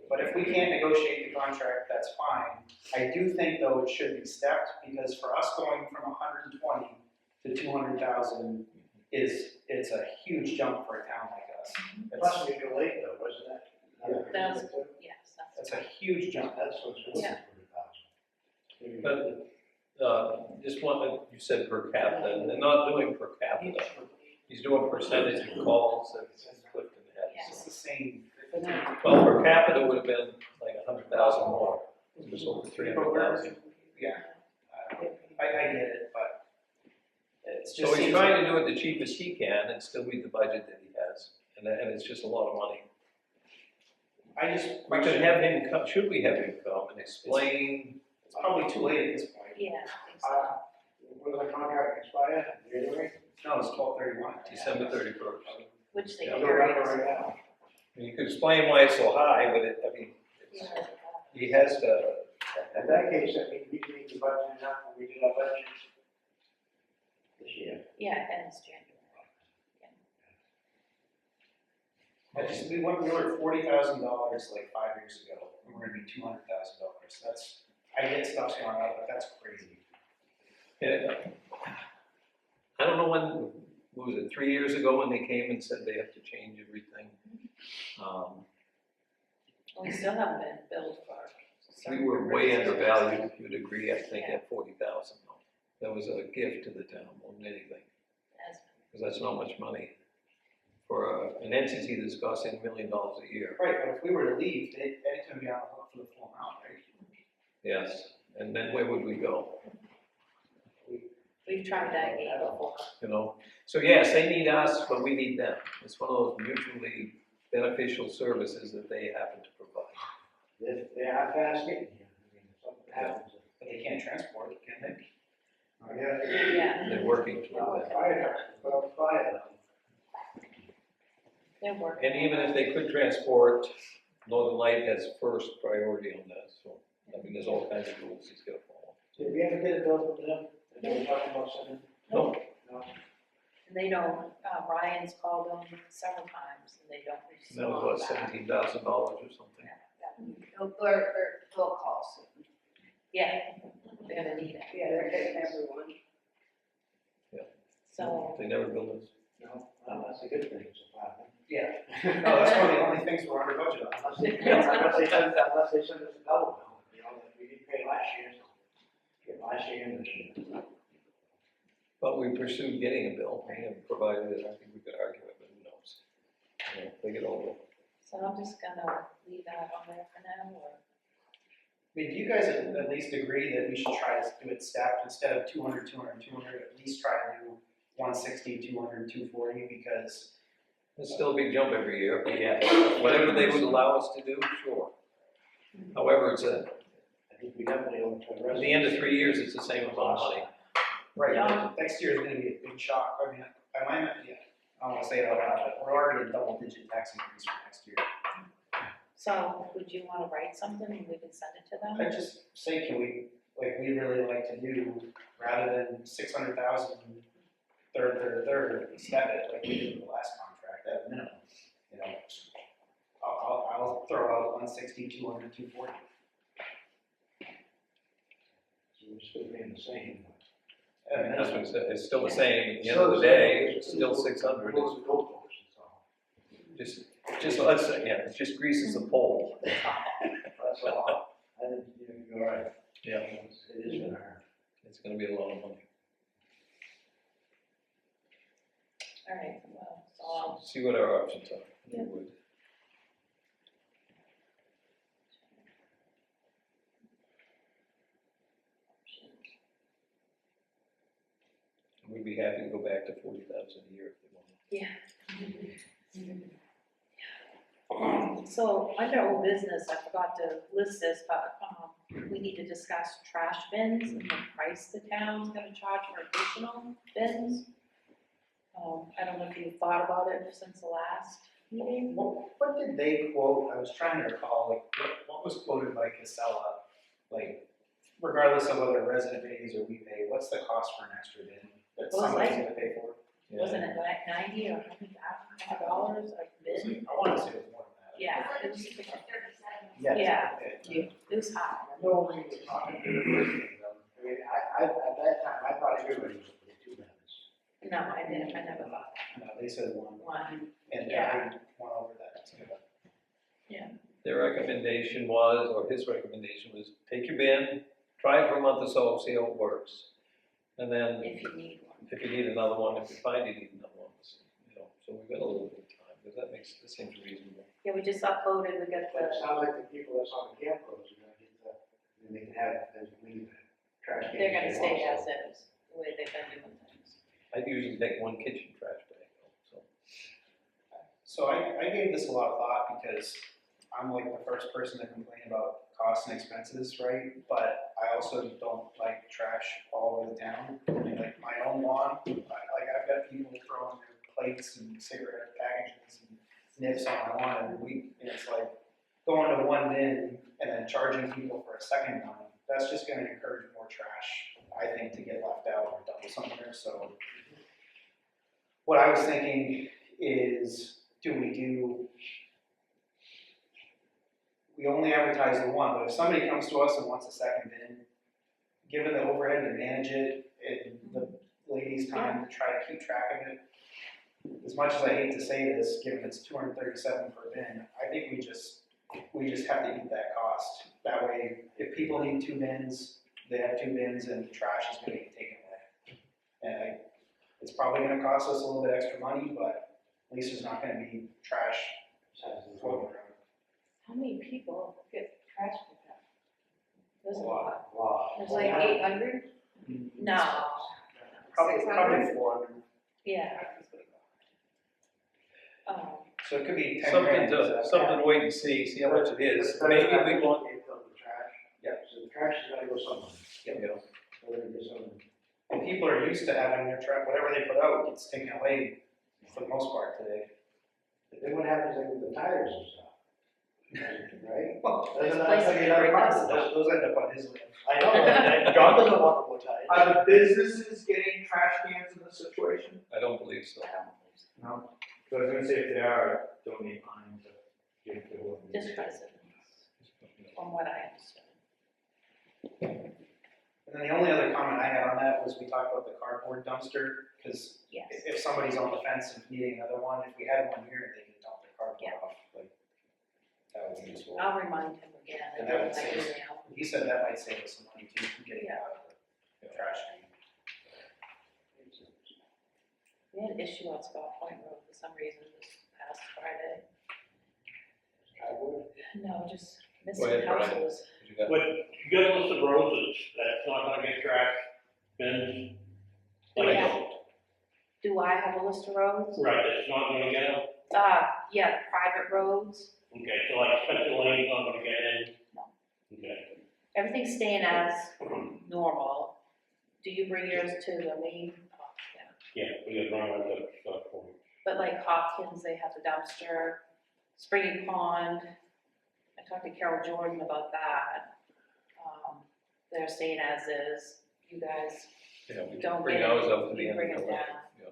[SPEAKER 2] But if we can't negotiate the contract, that's fine. I do think though it should be stepped, because for us going from 120 to 200,000 it's a huge jump for a town like us.
[SPEAKER 5] Plus, we go late though, wasn't it?
[SPEAKER 4] That's- Yes,
[SPEAKER 2] That's a huge jump.
[SPEAKER 5] That's what's.
[SPEAKER 4] Yeah.
[SPEAKER 1] But, just one, that you said per capita, and they're not doing per capita. He's doing percentage of calls that Clifton has.
[SPEAKER 2] It's the same.
[SPEAKER 1] Well, per capita would have been like 100,000 more, just over 300,000.
[SPEAKER 2] Yeah, I get it, but it's just.
[SPEAKER 1] So he's
[SPEAKER 2] seems
[SPEAKER 1] trying
[SPEAKER 2] like-
[SPEAKER 1] to do it the cheapest he can and still meet the budget that he has, and it's just a lot of money.
[SPEAKER 2] I just.
[SPEAKER 1] We could have him come, should we have him come and explain?
[SPEAKER 2] It's probably too late at this point.
[SPEAKER 4] yeah, I think so.
[SPEAKER 5] Will the contract expire in January?
[SPEAKER 2] No, it's 12/31.
[SPEAKER 1] December 31st.
[SPEAKER 4] Which they
[SPEAKER 1] Yeah.
[SPEAKER 5] Go
[SPEAKER 4] carry.
[SPEAKER 5] right now.
[SPEAKER 1] You could explain why it's so high, but it's, he has to,
[SPEAKER 5] In that case, I mean, we need to budget enough when we do our budget this year.
[SPEAKER 4] Yeah, it ends January.
[SPEAKER 2] We were at $40,000 like 5 years ago, and we're gonna be $200,000. That's, I get stuff's going up, but that's crazy.
[SPEAKER 1] yeah. I don't know when, what was it, 3 years ago when they came and said they have to change everything?
[SPEAKER 4] We still haven't been billed for.
[SPEAKER 1] We were way undervalued, if you'd agree, I think, at 40,000. That was a gift to the town more than anything,
[SPEAKER 4] As-
[SPEAKER 1] because that's not much money for an entity that's costing $1 million a year.
[SPEAKER 2] Right, but if we were to leave, Eddie's gonna be on the hook for the full amount, right?
[SPEAKER 1] Yes, and then where would we go,
[SPEAKER 4] We've tried that game before.
[SPEAKER 1] you know? So yes, they need us, but we need them. It's one of those mutually beneficial services that they happen to provide.
[SPEAKER 5] They are fast getting here. I mean, if something happens.
[SPEAKER 2] But they can't transport, can they?
[SPEAKER 5] I guess.
[SPEAKER 4] Yeah,
[SPEAKER 1] They're working toward that.
[SPEAKER 5] Fire.
[SPEAKER 4] they're working.
[SPEAKER 1] And even if they could transport, Northern Light has first priority on that, so, I mean, there's all kinds of rules he's gotta follow.
[SPEAKER 5] Did we ever get a bill from them? They were talking about something?
[SPEAKER 1] No,
[SPEAKER 5] No.
[SPEAKER 4] And they don't, Ryan's called them several times and they don't
[SPEAKER 1] that was
[SPEAKER 4] respond
[SPEAKER 1] what,
[SPEAKER 4] back.
[SPEAKER 1] $17,000 or something?
[SPEAKER 7] They'll call soon.
[SPEAKER 4] Yeah, they're gonna need it.
[SPEAKER 7] Yeah, they're getting everyone.
[SPEAKER 4] So,
[SPEAKER 1] They never build us.
[SPEAKER 5] No, well, that's a good thing, so far.
[SPEAKER 2] Yeah. No, that's one of the only things we're under budget on.
[SPEAKER 5] Unless they send us a double bill, you know, that we didn't pay last year, so get last year and this year.
[SPEAKER 1] But we pursued getting a bill, and provided it, I think we could argue it, but who knows? You know, they get over it.
[SPEAKER 4] so I'm just gonna leave that on there for now, or,
[SPEAKER 2] I mean, do you guys at least agree that we should try to do it stacked instead of 200, 200, 200, at least try to do 160, 200, 240, because
[SPEAKER 1] It's still a big jump every year, but yeah, whatever they would allow us to do, sure. However, it's
[SPEAKER 5] I think we definitely owe it to the
[SPEAKER 1] at
[SPEAKER 5] rest.
[SPEAKER 1] the end of 3 years, it's the same amount of money.
[SPEAKER 2] right, next year is gonna be a big shock. I mean, I might, yeah, I don't wanna say it out loud, but we're already a double-digit tax increase for next year.
[SPEAKER 4] so would you wanna write something and we can send it to them?
[SPEAKER 2] I just say, can we, like, we really like to do, rather than 600,000, third, step it, like we did in the last contract, at minimum, you know? I'll throw out 160, 200, 240.
[SPEAKER 5] So we're still being the same.
[SPEAKER 1] I mean, that's what I said, it's still the same, at the end of the day, it's still 600,
[SPEAKER 5] Those goalposts, so.
[SPEAKER 1] just, let's say, yeah, it just greases the pole.
[SPEAKER 5] That's all. I think you're right.
[SPEAKER 1] Yeah,
[SPEAKER 5] It is gonna hurt.
[SPEAKER 1] it's gonna be a lot of money.
[SPEAKER 4] Alright, well, so I'll,
[SPEAKER 1] See what our options are.
[SPEAKER 4] Yeah.
[SPEAKER 1] We would. We'd be happy to go back to 40,000 a year if they wanted.
[SPEAKER 4] so under old business, I forgot to list this, but, we need to discuss trash bins and the price the town's gonna charge for additional bins. I don't know if you've thought about it since the last meeting.
[SPEAKER 2] What did they quote? I was trying to recall, like, what was quoted by Casella, like, regardless of whether a resident pays or we pay, what's the cost for an extra bin that
[SPEAKER 4] Well,
[SPEAKER 2] somebody's
[SPEAKER 4] like-
[SPEAKER 2] gonna pay for?
[SPEAKER 4] Wasn't it like $90 or $100 a bid?
[SPEAKER 2] I wanna say it was more than that.
[SPEAKER 4] Yeah, it was,
[SPEAKER 2] Yeah.
[SPEAKER 4] Yeah.
[SPEAKER 2] Okay.
[SPEAKER 4] it was high.
[SPEAKER 5] No, we were talking to the person, I mean, I, at that time, I thought everybody was putting 2 minutes.
[SPEAKER 4] No, I didn't, I never thought
[SPEAKER 2] No, they said one,
[SPEAKER 4] one,
[SPEAKER 2] and
[SPEAKER 4] Yeah.
[SPEAKER 2] I went over that too.
[SPEAKER 1] Their recommendation was, or his recommendation was, take your bin, try it for a month or so, see how it works. And then
[SPEAKER 4] if you need one.
[SPEAKER 1] if you need another one, if you find you need another one, you know, so we've got a little bit of time, because that seems reasonable.
[SPEAKER 4] Yeah, we just uploaded, we got
[SPEAKER 5] But it
[SPEAKER 4] the,
[SPEAKER 5] sounds like the people that's on the camp roads are gonna get the, and they can have, as leave the trash cans.
[SPEAKER 4] they're gonna
[SPEAKER 5] if they
[SPEAKER 4] stay
[SPEAKER 5] want,
[SPEAKER 4] as
[SPEAKER 5] so.
[SPEAKER 4] is, the way they've been doing things.
[SPEAKER 1] I usually take one kitchen trash bag, so.
[SPEAKER 2] So I gave this a lot of thought because I'm like the first person to complain about costs and expenses, right? But I also don't like trash all over the town. I mean, like my own lawn, I've got people throwing their plates and cigarette packages and nips on my lawn every week. And it's like going to one bin and then charging people for a second one. That's just gonna encourage more trash, I think, to get left out or dumped somewhere, so. What I was thinking is, we only advertise the one, but if somebody comes to us and wants a second bin, given the overhead to manage it and the ladies' time to try to keep track of it, as much as I hate to say this, given it's $237 per bin, I think we just have to eat that cost. That way, if people need 2 bins, they have 2 bins and the trash is gonna get taken away. And it's probably gonna cost us a little bit extra money, but at least there's not gonna be trash floating around.
[SPEAKER 4] How many people get trash picked up? There's a lot.
[SPEAKER 5] Wow.
[SPEAKER 4] There's like 800? No,
[SPEAKER 2] Probably
[SPEAKER 4] 600?
[SPEAKER 2] 400.
[SPEAKER 4] yeah.
[SPEAKER 2] So it could be 10
[SPEAKER 1] Something
[SPEAKER 2] grand.
[SPEAKER 1] to wait and see how much it is. Maybe we want,
[SPEAKER 5] The trash.
[SPEAKER 2] Yeah.
[SPEAKER 5] So the trash is gonna go somewhere.
[SPEAKER 2] You know,
[SPEAKER 5] So they're gonna go somewhere.
[SPEAKER 2] and people are used to having their trash, whatever they put out gets taken away for the most part today.
[SPEAKER 5] But then what happens like with the tires and stuff? Right?
[SPEAKER 2] Well,
[SPEAKER 5] Doesn't that
[SPEAKER 4] places
[SPEAKER 5] tell you
[SPEAKER 4] to bring
[SPEAKER 5] that
[SPEAKER 4] us
[SPEAKER 5] process?
[SPEAKER 2] those end up on his land.
[SPEAKER 5] I know, and John doesn't want to put tires.
[SPEAKER 6] Are the businesses getting trash cans in this situation?
[SPEAKER 1] I don't believe so.
[SPEAKER 6] No. So I was gonna say, if they are, don't need mine to give to whoever.
[SPEAKER 4] Just residents, from what I understood.
[SPEAKER 2] And then the only other comment I had on that was we talked about the cardboard dumpster, because
[SPEAKER 4] Yes.
[SPEAKER 2] if somebody's on the fence and needing another one, if we had one here, they could dump their
[SPEAKER 4] Yeah.
[SPEAKER 2] cardboard off, like, that would be useful.
[SPEAKER 4] I'll remind him again.
[SPEAKER 2] And that would
[SPEAKER 4] like,
[SPEAKER 2] save us,
[SPEAKER 4] you know.
[SPEAKER 2] he said that might save us some money too, from getting it out of the trash can.
[SPEAKER 4] We had an issue on Scott Point Road for some reason this past Friday. No, just
[SPEAKER 1] Go
[SPEAKER 4] missing
[SPEAKER 1] ahead, Brian.
[SPEAKER 4] houses.
[SPEAKER 1] You got-
[SPEAKER 8] But you got a list of roads that's not gonna get trash, bins.
[SPEAKER 4] Yeah. Do I have a list of roads?
[SPEAKER 8] Right, that's not gonna get them,
[SPEAKER 4] Yeah, the private roads,
[SPEAKER 8] okay, so like Spencer Lane's not gonna get in?
[SPEAKER 4] No.
[SPEAKER 8] Okay,
[SPEAKER 4] everything's staying as normal. Do you bring yours to the main? Yeah.
[SPEAKER 8] yeah, we got run out of stuff for you.
[SPEAKER 4] But like Hopkins, they have the dumpster, Springy Pond, I talked to Carol Jordan about that. They're staying as is, you guys,
[SPEAKER 1] Yeah, we
[SPEAKER 4] Don't
[SPEAKER 1] can bring
[SPEAKER 4] get it.
[SPEAKER 1] ours up to the
[SPEAKER 4] You
[SPEAKER 1] end.
[SPEAKER 4] bring
[SPEAKER 1] of
[SPEAKER 4] it
[SPEAKER 1] the
[SPEAKER 4] down.
[SPEAKER 1] Yeah.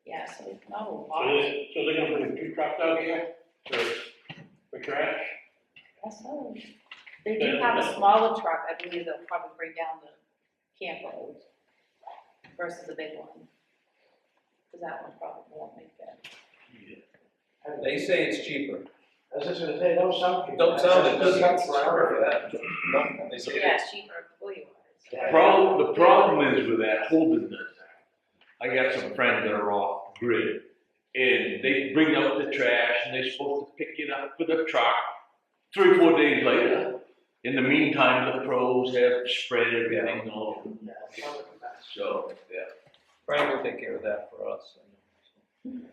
[SPEAKER 4] yeah, so not a
[SPEAKER 8] So
[SPEAKER 4] lot.
[SPEAKER 8] they're gonna bring 2 trucks out here for trash?
[SPEAKER 4] That's all. They do have a smaller truck, I believe they'll probably bring down the camp road versus a big one. Cause that one probably won't make it.
[SPEAKER 1] They say it's cheaper.
[SPEAKER 5] I was just gonna say, don't sound people.
[SPEAKER 1] Don't sound it, doesn't
[SPEAKER 5] That's
[SPEAKER 1] it? For that. No, they say
[SPEAKER 4] Yeah,
[SPEAKER 1] it's.
[SPEAKER 4] cheaper employee
[SPEAKER 5] Yeah.
[SPEAKER 4] wise.
[SPEAKER 9] The problem is with that whole business. I got some friends that are off grid, and they bring out the trash, and they're supposed to pick it up with a truck 3 or 4 days later. In the meantime, the pros have spread everything all over.
[SPEAKER 5] Yeah, it sounds like a mess.
[SPEAKER 9] So, yeah.
[SPEAKER 1] Frank will take care of that for us.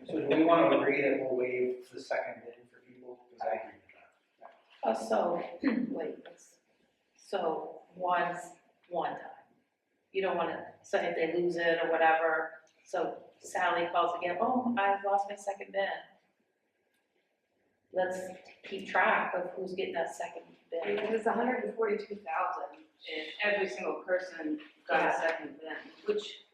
[SPEAKER 2] So do we want to agree that we'll waive the second bin for people? Because I agree with that.
[SPEAKER 4] So, so one time. You don't wanna, so if they lose it or whatever, so Sally calls again, oh, I lost my second bin. Let's keep track of who's getting that second bin.
[SPEAKER 7] Because it's 142,000, if every single person got a second bin, which,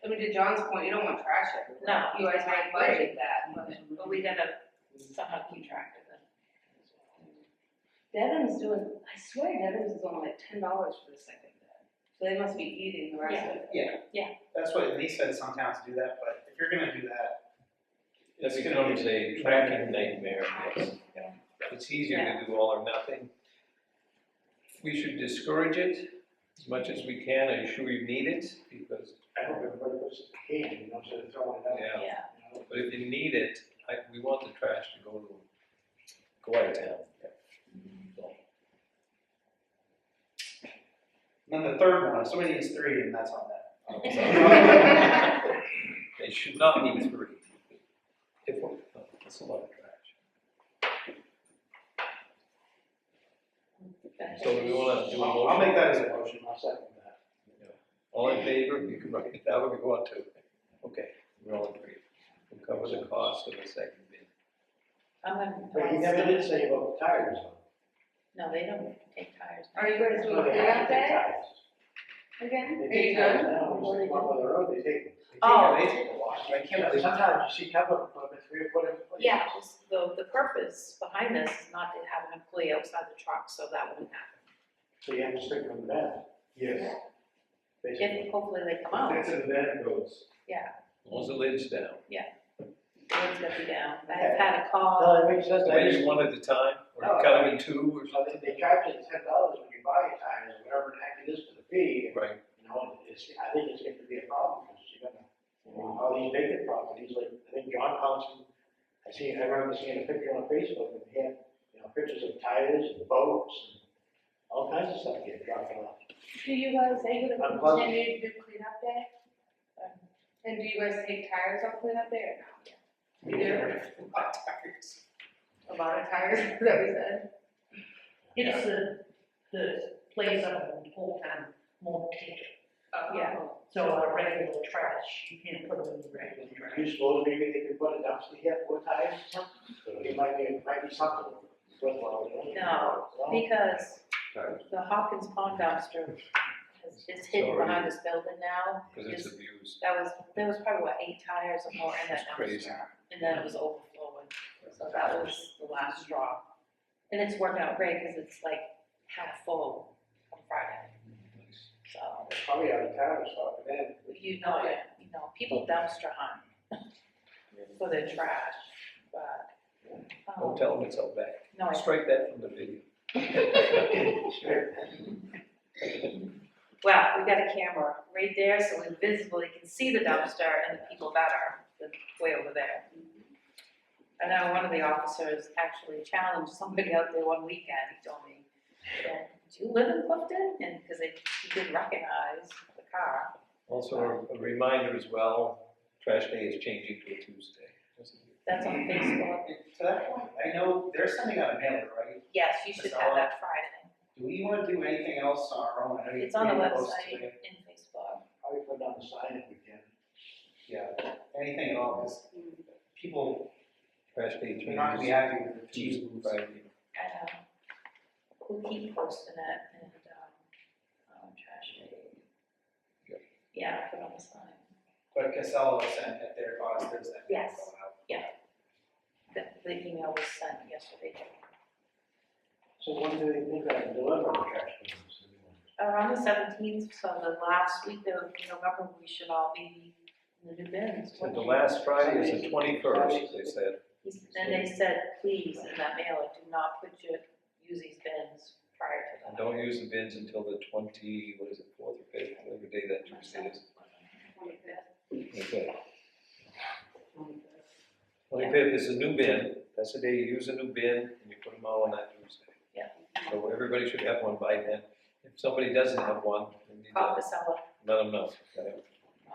[SPEAKER 7] I mean, to John's point, you don't want trash everywhere.
[SPEAKER 4] No.
[SPEAKER 7] You guys might budget that,
[SPEAKER 4] But we gotta somehow keep track of it.
[SPEAKER 7] Devon's doing, I swear Devon's is only like $10 for the second bin. So they must be eating the rest of it.
[SPEAKER 2] Yeah. That's what, and he said some towns do that, but if you're gonna do that,
[SPEAKER 1] That
[SPEAKER 2] it's gonna
[SPEAKER 1] becomes a tracking nightmare, yes.
[SPEAKER 4] Yeah.
[SPEAKER 1] It's easier to do all or nothing. We should discourage it as much as we can, are you sure you need it? Because,
[SPEAKER 5] I hope everybody puts it in the can, instead of throwing it out.
[SPEAKER 1] yeah,
[SPEAKER 4] Yeah.
[SPEAKER 5] You know?
[SPEAKER 1] but if you need it, we want the trash to go out of town.
[SPEAKER 2] And then the third one, if somebody needs 3, and that's on that.
[SPEAKER 1] They should not need 3. That's a lot of trash. So we wanna do a
[SPEAKER 2] I'll make
[SPEAKER 1] motion?
[SPEAKER 2] that as a motion.
[SPEAKER 5] I'll second that.
[SPEAKER 1] All in favor, you can write it down if you want to. Okay, we're all agreed. We'll cover the cost of the second bid.
[SPEAKER 4] I'm gonna.
[SPEAKER 5] But you never did say about the tires though.
[SPEAKER 4] No, they don't take tires.
[SPEAKER 7] Are you guys doing
[SPEAKER 5] No, they
[SPEAKER 7] cleanup
[SPEAKER 5] have to take
[SPEAKER 7] day
[SPEAKER 5] tires.
[SPEAKER 7] again?
[SPEAKER 5] They
[SPEAKER 7] Are
[SPEAKER 5] take
[SPEAKER 7] you
[SPEAKER 5] tires
[SPEAKER 7] done?
[SPEAKER 5] now, when you come up on the road, they take them.
[SPEAKER 4] Oh.
[SPEAKER 2] They take a lot. I can't
[SPEAKER 5] Yeah,
[SPEAKER 2] believe.
[SPEAKER 5] sometimes you see couple of them, 3 or 4 different places.
[SPEAKER 4] Yeah, just the purpose behind this is not to have an employee outside the truck, so that wouldn't happen.
[SPEAKER 5] So you have to stick them in the bed,
[SPEAKER 6] Yes.
[SPEAKER 5] basically.
[SPEAKER 4] If hopefully they come out,
[SPEAKER 6] If it's in the van, it goes.
[SPEAKER 4] yeah,
[SPEAKER 1] As long as the lid's down.
[SPEAKER 4] the road's gonna be down. I've had a call,
[SPEAKER 5] No, that makes sense. I
[SPEAKER 1] Maybe
[SPEAKER 5] just,
[SPEAKER 1] one at a time, or
[SPEAKER 5] No.
[SPEAKER 1] cut them in 2 or
[SPEAKER 5] so they charge you $10 when you buy your tires, whatever the heck it is for the fee.
[SPEAKER 1] something. Right.
[SPEAKER 5] You know, I think it's going to be a problem, because you're gonna, all these vacant properties, like, I think John Thompson, I remember seeing a picture on Facebook, and he had, pictures of tires and boats, and all kinds of stuff getting dropped off.
[SPEAKER 7] Do you guys, are you gonna
[SPEAKER 5] Unpleasant.
[SPEAKER 7] continue to do cleanup day? And do you guys take tires on cleanup day or no? You do? A lot of tires, is that what we said?
[SPEAKER 10] It's the place of the whole town won't take it.
[SPEAKER 4] Yeah.
[SPEAKER 10] So our regular trash, you can't put them in the regular trash.
[SPEAKER 5] You suppose maybe they could put a dumpster here for tires or something? It might be something worthwhile.
[SPEAKER 4] No, because the Hawkins Pond dumpster is hidden behind this building now.
[SPEAKER 1] Because it's abused.
[SPEAKER 4] There was probably, 8 tires or more in that
[SPEAKER 1] That's crazy.
[SPEAKER 4] dumpster, and then it was overflowing, so that was the last straw. And it's working out great, because it's like half full on Friday, so,
[SPEAKER 5] Probably out of town, stop it in.
[SPEAKER 4] people dumpster hunt for their trash, but,
[SPEAKER 1] Don't tell them it's out back.
[SPEAKER 4] no, I
[SPEAKER 1] Strike that from the video.
[SPEAKER 4] Well, we got a camera right there, so we visibly can see the dumpster and the people better than way over there. I know one of the officers actually challenged somebody out there one weekend, he told me, do you live in Clifton? And, because he did recognize the car.
[SPEAKER 1] Also, a reminder as well, trash day is changing to a Tuesday.
[SPEAKER 4] That's on Facebook.
[SPEAKER 2] To that point, I know they're sending out a mailer, right?
[SPEAKER 4] Yes, you should have that Friday.
[SPEAKER 2] Do we want to do anything else on our own? I know
[SPEAKER 4] It's on the
[SPEAKER 2] you're pretty close
[SPEAKER 4] website
[SPEAKER 2] to it.
[SPEAKER 4] and Facebook.
[SPEAKER 5] Probably put it on the sign if we can.
[SPEAKER 2] Yeah, anything at all, because people
[SPEAKER 1] Trash day
[SPEAKER 2] are not gonna be
[SPEAKER 1] changes
[SPEAKER 2] happy with the cheese
[SPEAKER 1] Tuesday,
[SPEAKER 2] booths.
[SPEAKER 1] Friday.
[SPEAKER 4] We'll keep posting it and, trash day.
[SPEAKER 1] Yep.
[SPEAKER 4] Yeah, put on the sign.
[SPEAKER 2] But Casella sent at their cost, there's that.
[SPEAKER 4] Yes.
[SPEAKER 2] info out.
[SPEAKER 4] The email was sent yesterday.
[SPEAKER 5] So when do they think I can deliver the trash cans?
[SPEAKER 4] Around the 17th, so the last week of November, we should all be in the new bins.
[SPEAKER 1] So the last Friday is the 21st, they said.
[SPEAKER 4] And they said, please, in that mailer, do not use these bins prior to
[SPEAKER 1] And
[SPEAKER 4] that.
[SPEAKER 1] don't use the bins until the 4th or 5th, whatever day that Tuesday is. Okay. 25th is a new bin, that's the day you use a new bin, and you put them all on that Tuesday.
[SPEAKER 4] Yeah.
[SPEAKER 1] So everybody should have one by then. If somebody doesn't have one, they need
[SPEAKER 4] Call
[SPEAKER 1] to
[SPEAKER 4] Casella
[SPEAKER 1] let them know. Okay.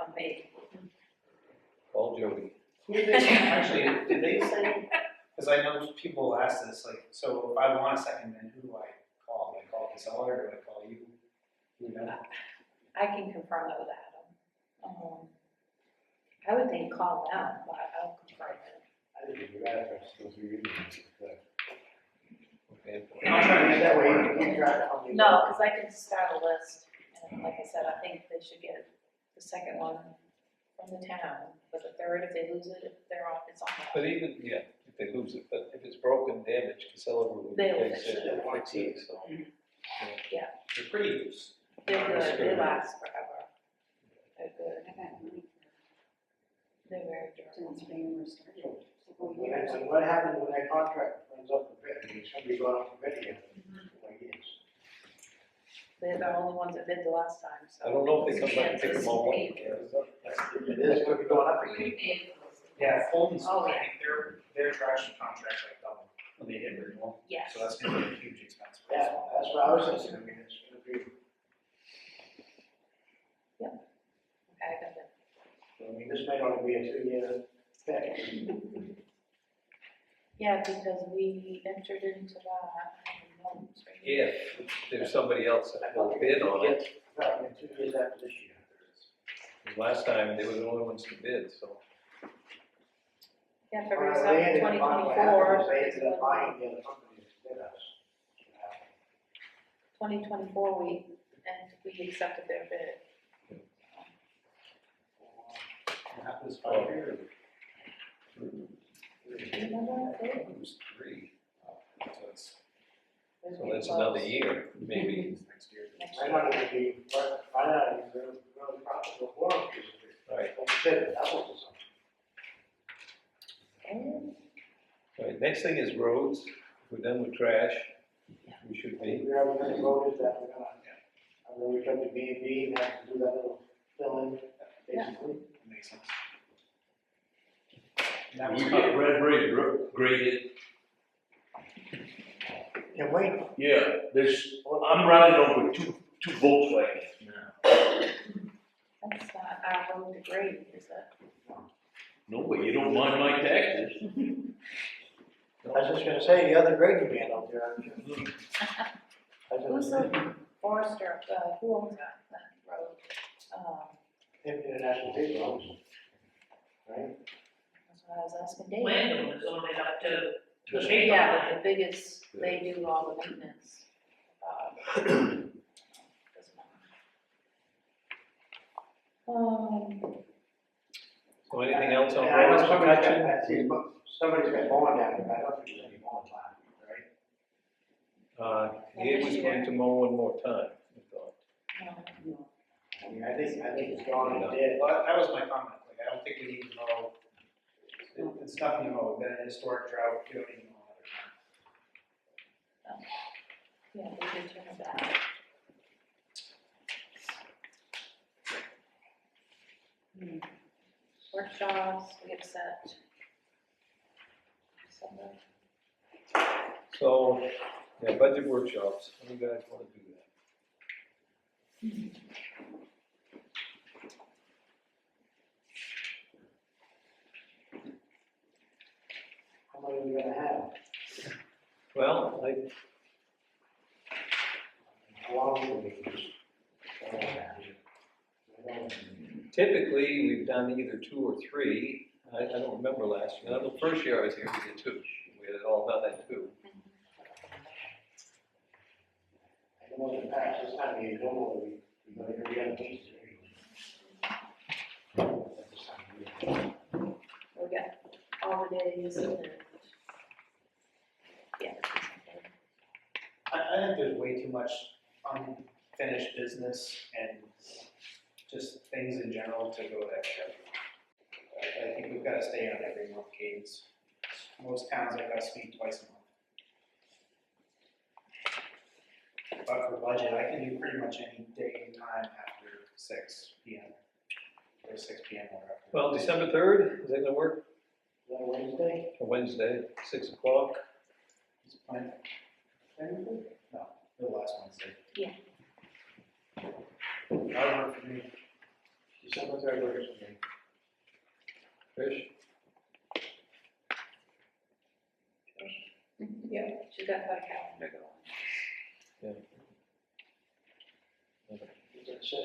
[SPEAKER 4] on me.
[SPEAKER 1] Call Jody.
[SPEAKER 2] Actually, did they say, because I know people ask this, like, so if I want a second bin, who do I call? Do I call Casella or do I call you? You know?
[SPEAKER 4] I can confirm that with Adam. I would think call them, but I'll confirm it.
[SPEAKER 5] I think it'd be better for us to go through your meetings. I'm trying to use that way, you can keep track of how many.
[SPEAKER 4] No, because I can start a list, and like I said, I think they should get the second one from the town, but the third, if they lose it, if they're off, it's on
[SPEAKER 1] But
[SPEAKER 4] them.
[SPEAKER 1] even, yeah, if they lose it, but if it's broken, damaged, Casella will
[SPEAKER 4] They'll
[SPEAKER 1] replace
[SPEAKER 4] fix
[SPEAKER 1] it, they'll fix it, so.
[SPEAKER 2] They're pretty loose.
[SPEAKER 4] They're good, they last forever. They're good,
[SPEAKER 7] I got money
[SPEAKER 4] they're very durable.
[SPEAKER 7] since Bangor started.
[SPEAKER 5] When what happens when that contract runs up for bid? It's gonna be going up for bid again. Like, yes.
[SPEAKER 4] They're the only ones that bid the last time, so.
[SPEAKER 1] I don't know if they come back and pick them all up.
[SPEAKER 5] It is gonna be going up again.
[SPEAKER 2] Yeah, Fulton's,
[SPEAKER 4] Oh,
[SPEAKER 2] I
[SPEAKER 4] yeah.
[SPEAKER 2] think their trash contract's like double when they hit renewal,
[SPEAKER 4] Yes.
[SPEAKER 2] so that's gonna be a huge expense for us.
[SPEAKER 5] Yeah, that's what I was thinking, I mean, it's gonna be,
[SPEAKER 4] Okay, I got that.
[SPEAKER 5] I mean, this may only be a 2-year fix.
[SPEAKER 4] Yeah, because we entered into that,
[SPEAKER 1] If there's somebody else that will bid on it,
[SPEAKER 5] Right, in 2 years after this year.
[SPEAKER 1] 'cause last time they were the only ones to bid, so.
[SPEAKER 4] Yeah,
[SPEAKER 5] Well,
[SPEAKER 4] February
[SPEAKER 5] they
[SPEAKER 4] seventh,
[SPEAKER 5] ended
[SPEAKER 4] twenty
[SPEAKER 5] up buying- what
[SPEAKER 4] twenty-four.
[SPEAKER 5] happened is They ended up buying the other companies that did us.
[SPEAKER 4] 2024, we accepted their bid.
[SPEAKER 2] What happens 5 years?
[SPEAKER 4] Do you remember that bid?
[SPEAKER 1] It was 3,
[SPEAKER 2] So it's
[SPEAKER 1] so that's another year, maybe.
[SPEAKER 2] next year.
[SPEAKER 4] Next
[SPEAKER 5] I
[SPEAKER 4] year.
[SPEAKER 5] know it would be, I know it was really profitable for them, because
[SPEAKER 1] Right.
[SPEAKER 5] like you said, that was something.
[SPEAKER 4] And
[SPEAKER 1] All right, next thing is roads. We're done with trash. We should be.
[SPEAKER 5] We already been voted that we're gonna, I'm gonna reach out to B&B and have to do that little fill-in, basically.
[SPEAKER 2] Makes sense. And that was
[SPEAKER 9] We got Red Bridge graded.
[SPEAKER 5] Can wait.
[SPEAKER 9] Yeah, I'm riding over two Volkswagens now.
[SPEAKER 4] that's not our road to grade, is it?
[SPEAKER 9] No, but you don't mind my taxes.
[SPEAKER 5] I was just gonna say, the other grading man out there.
[SPEAKER 4] Who's the forester, who owns that road?
[SPEAKER 5] International Big Roads. Right?
[SPEAKER 4] That's what I was asking Dave.
[SPEAKER 10] Landowners own it up to the paper.
[SPEAKER 4] Yeah, but the biggest, they do all the maintenance. Doesn't matter.
[SPEAKER 1] So anything else on
[SPEAKER 5] Yeah, I know
[SPEAKER 1] roads protection?
[SPEAKER 5] somebody's got mowing down there, I don't think there's any mowing time, right?
[SPEAKER 1] He was going to mow one more time, I thought.
[SPEAKER 4] No.
[SPEAKER 5] I mean, I think it's gone and dead.
[SPEAKER 2] Well, that was my comment, like, I don't think we need to know, it's nothing to know, we've been in a historic drought, we don't need to know another time.
[SPEAKER 4] Yeah, we did turn it back. Workshops, we have set. December.
[SPEAKER 1] So, yeah, budget workshops, how do you guys want to do that?
[SPEAKER 5] How many are we gonna have?
[SPEAKER 1] Well,
[SPEAKER 5] How long will we?
[SPEAKER 1] typically, we've done either 2 or 3. I don't remember last year. Now, the first year I was here, we did 2. We had it all done at 2.
[SPEAKER 5] I don't know the past, this time of year, normally we go every other week.
[SPEAKER 4] We got holidays and. Yeah.
[SPEAKER 2] I think there's way too much unfinished business and just things in general to go that way. I think we've gotta stay on every month cadence. Most towns like us meet twice a month. But for budget, I can do pretty much any day and time after 6 p.m. or 6 p.m. or after.
[SPEAKER 1] Well, December 3rd, is that gonna work?
[SPEAKER 5] Is that Wednesday?
[SPEAKER 1] A Wednesday, 6 o'clock?
[SPEAKER 2] Is plan- No, the last Wednesday.
[SPEAKER 4] Yeah.
[SPEAKER 2] That worked for me.
[SPEAKER 5] December 3rd, works for me.
[SPEAKER 1] Trish?
[SPEAKER 4] Yeah, she's got that calendar going.
[SPEAKER 5] It's at 6.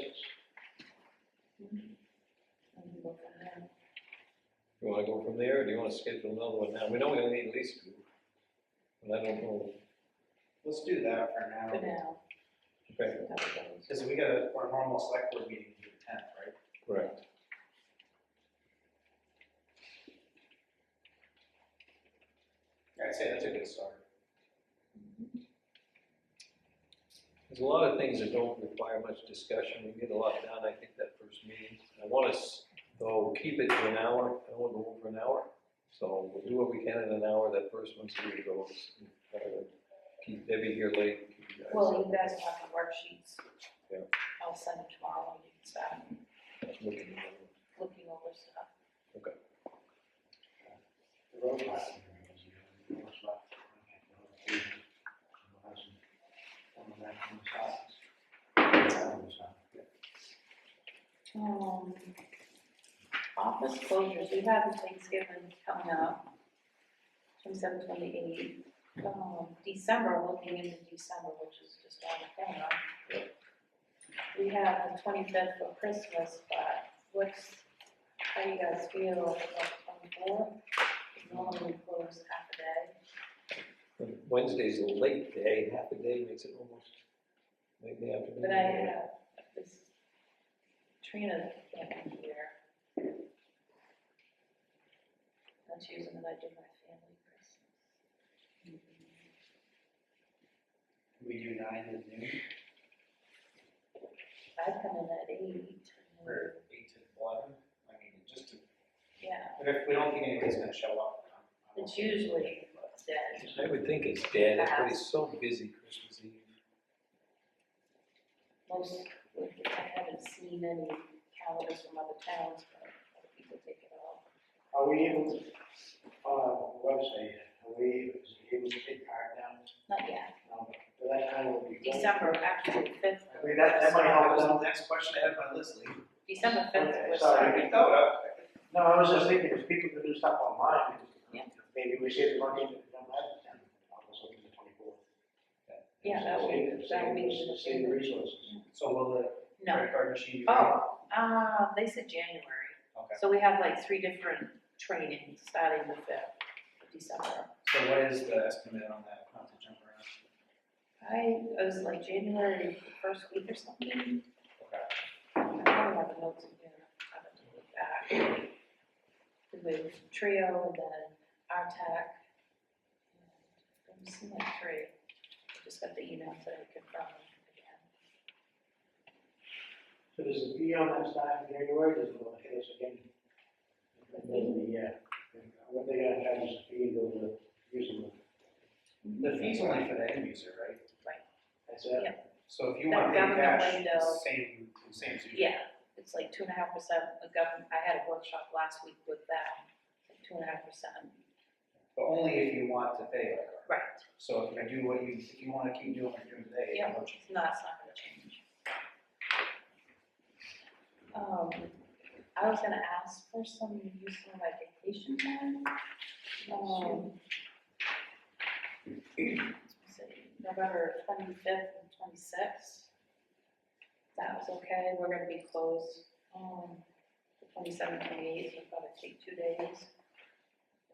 [SPEAKER 4] And we go from there.
[SPEAKER 1] You wanna go from there, or do you wanna schedule another one now? We know we only need at least 2. But I don't know.
[SPEAKER 2] Let's do that for
[SPEAKER 4] for
[SPEAKER 2] now,
[SPEAKER 4] now.
[SPEAKER 1] Okay.
[SPEAKER 4] See how it goes.
[SPEAKER 2] because our normal select board meeting is the 10th, right?
[SPEAKER 1] Correct.
[SPEAKER 2] I'd say that's a good start.
[SPEAKER 1] There's a lot of things that don't require much discussion. We get a lot done, I think, that first meeting. I want us, though, keep it to an hour. I don't want to go over an hour. So we'll do what we can in an hour. That first one's going to go. Keep Debbie here late. Keep you guys.
[SPEAKER 4] Well, you guys have the worksheets.
[SPEAKER 1] Yeah.
[SPEAKER 4] I'll send them tomorrow and you can start
[SPEAKER 1] Looking at it.
[SPEAKER 4] looking over stuff.
[SPEAKER 1] Okay.
[SPEAKER 5] The road class.
[SPEAKER 4] Office closures, we have Thanksgiving coming up, 27th, 28th. December, looking into December, which is just around the corner.
[SPEAKER 1] Yep.
[SPEAKER 4] We have the 25th for Christmas, but how do you guys feel about the 24th? Normally we close half a day,
[SPEAKER 1] Wednesday's a late day. Half a day makes it almost late in the afternoon.
[SPEAKER 4] but I have this Trina family here. That's usually when I do my family Christmas.
[SPEAKER 2] We do 9 to noon,
[SPEAKER 4] I come in at 8.
[SPEAKER 2] or 8 to 11, I mean, just to,
[SPEAKER 4] Yeah,
[SPEAKER 2] but if we don't think anybody's gonna show up, I'm
[SPEAKER 4] it's
[SPEAKER 2] okay.
[SPEAKER 4] usually dead.
[SPEAKER 1] I would think it's dead. Everybody's so busy Christmas Eve.
[SPEAKER 4] I haven't seen any calendars from other towns, but other people take it off.
[SPEAKER 5] Are we able to, website, are we able to take part now?
[SPEAKER 4] Not yet.
[SPEAKER 5] No, but that kind of would be.
[SPEAKER 4] December, actually, 5th.
[SPEAKER 5] I mean, that might
[SPEAKER 2] That
[SPEAKER 5] help
[SPEAKER 2] was
[SPEAKER 5] them.
[SPEAKER 2] the next question I had on my list, Lee.
[SPEAKER 4] December 5th,
[SPEAKER 5] Okay,
[SPEAKER 4] we're
[SPEAKER 5] sorry.
[SPEAKER 4] starting.
[SPEAKER 5] No, I was just thinking, if people could do stuff online,
[SPEAKER 4] Yeah.
[SPEAKER 5] maybe we save the money if we don't have the 10th, I was looking at the 24th.
[SPEAKER 4] Yeah, that would be.
[SPEAKER 5] Save the resources.
[SPEAKER 2] So will the
[SPEAKER 4] No.
[SPEAKER 2] credit card machine be?
[SPEAKER 4] They said January.
[SPEAKER 2] Okay,
[SPEAKER 4] So we have like 3 different trainings starting the 5th of December.
[SPEAKER 2] so what is the estimate on that, not to jump around?
[SPEAKER 4] It was like January first week or something.
[SPEAKER 2] Okay.
[SPEAKER 4] I probably have the notes in here. I have to look back. With Trio and then RTAC. I'm seeing like 3. I just got the email that I confirmed again.
[SPEAKER 5] So does the fee on that start in January, does it will hit us again? What they gonna charge us a fee to go to using them?
[SPEAKER 2] The fee's only for the end user, right?
[SPEAKER 5] That's it?
[SPEAKER 4] Yeah.
[SPEAKER 2] So if you
[SPEAKER 4] That
[SPEAKER 2] want to pay
[SPEAKER 4] government
[SPEAKER 2] cash,
[SPEAKER 4] window.
[SPEAKER 2] it's same as usual.
[SPEAKER 4] Yeah, it's like 2.5%. The government, I had a workshop last week with them, like 2.5%.
[SPEAKER 2] But only if you want to pay by card.
[SPEAKER 4] Right.
[SPEAKER 2] So if you want to keep doing what you're doing today,
[SPEAKER 4] Yeah.
[SPEAKER 2] how much?
[SPEAKER 4] No, it's not gonna change. I was gonna ask for some use of my vacation time. Let's see, November 25th and 26th. That was okay, we're gonna be closed, the 27th, 28th, we'll probably take 2 days.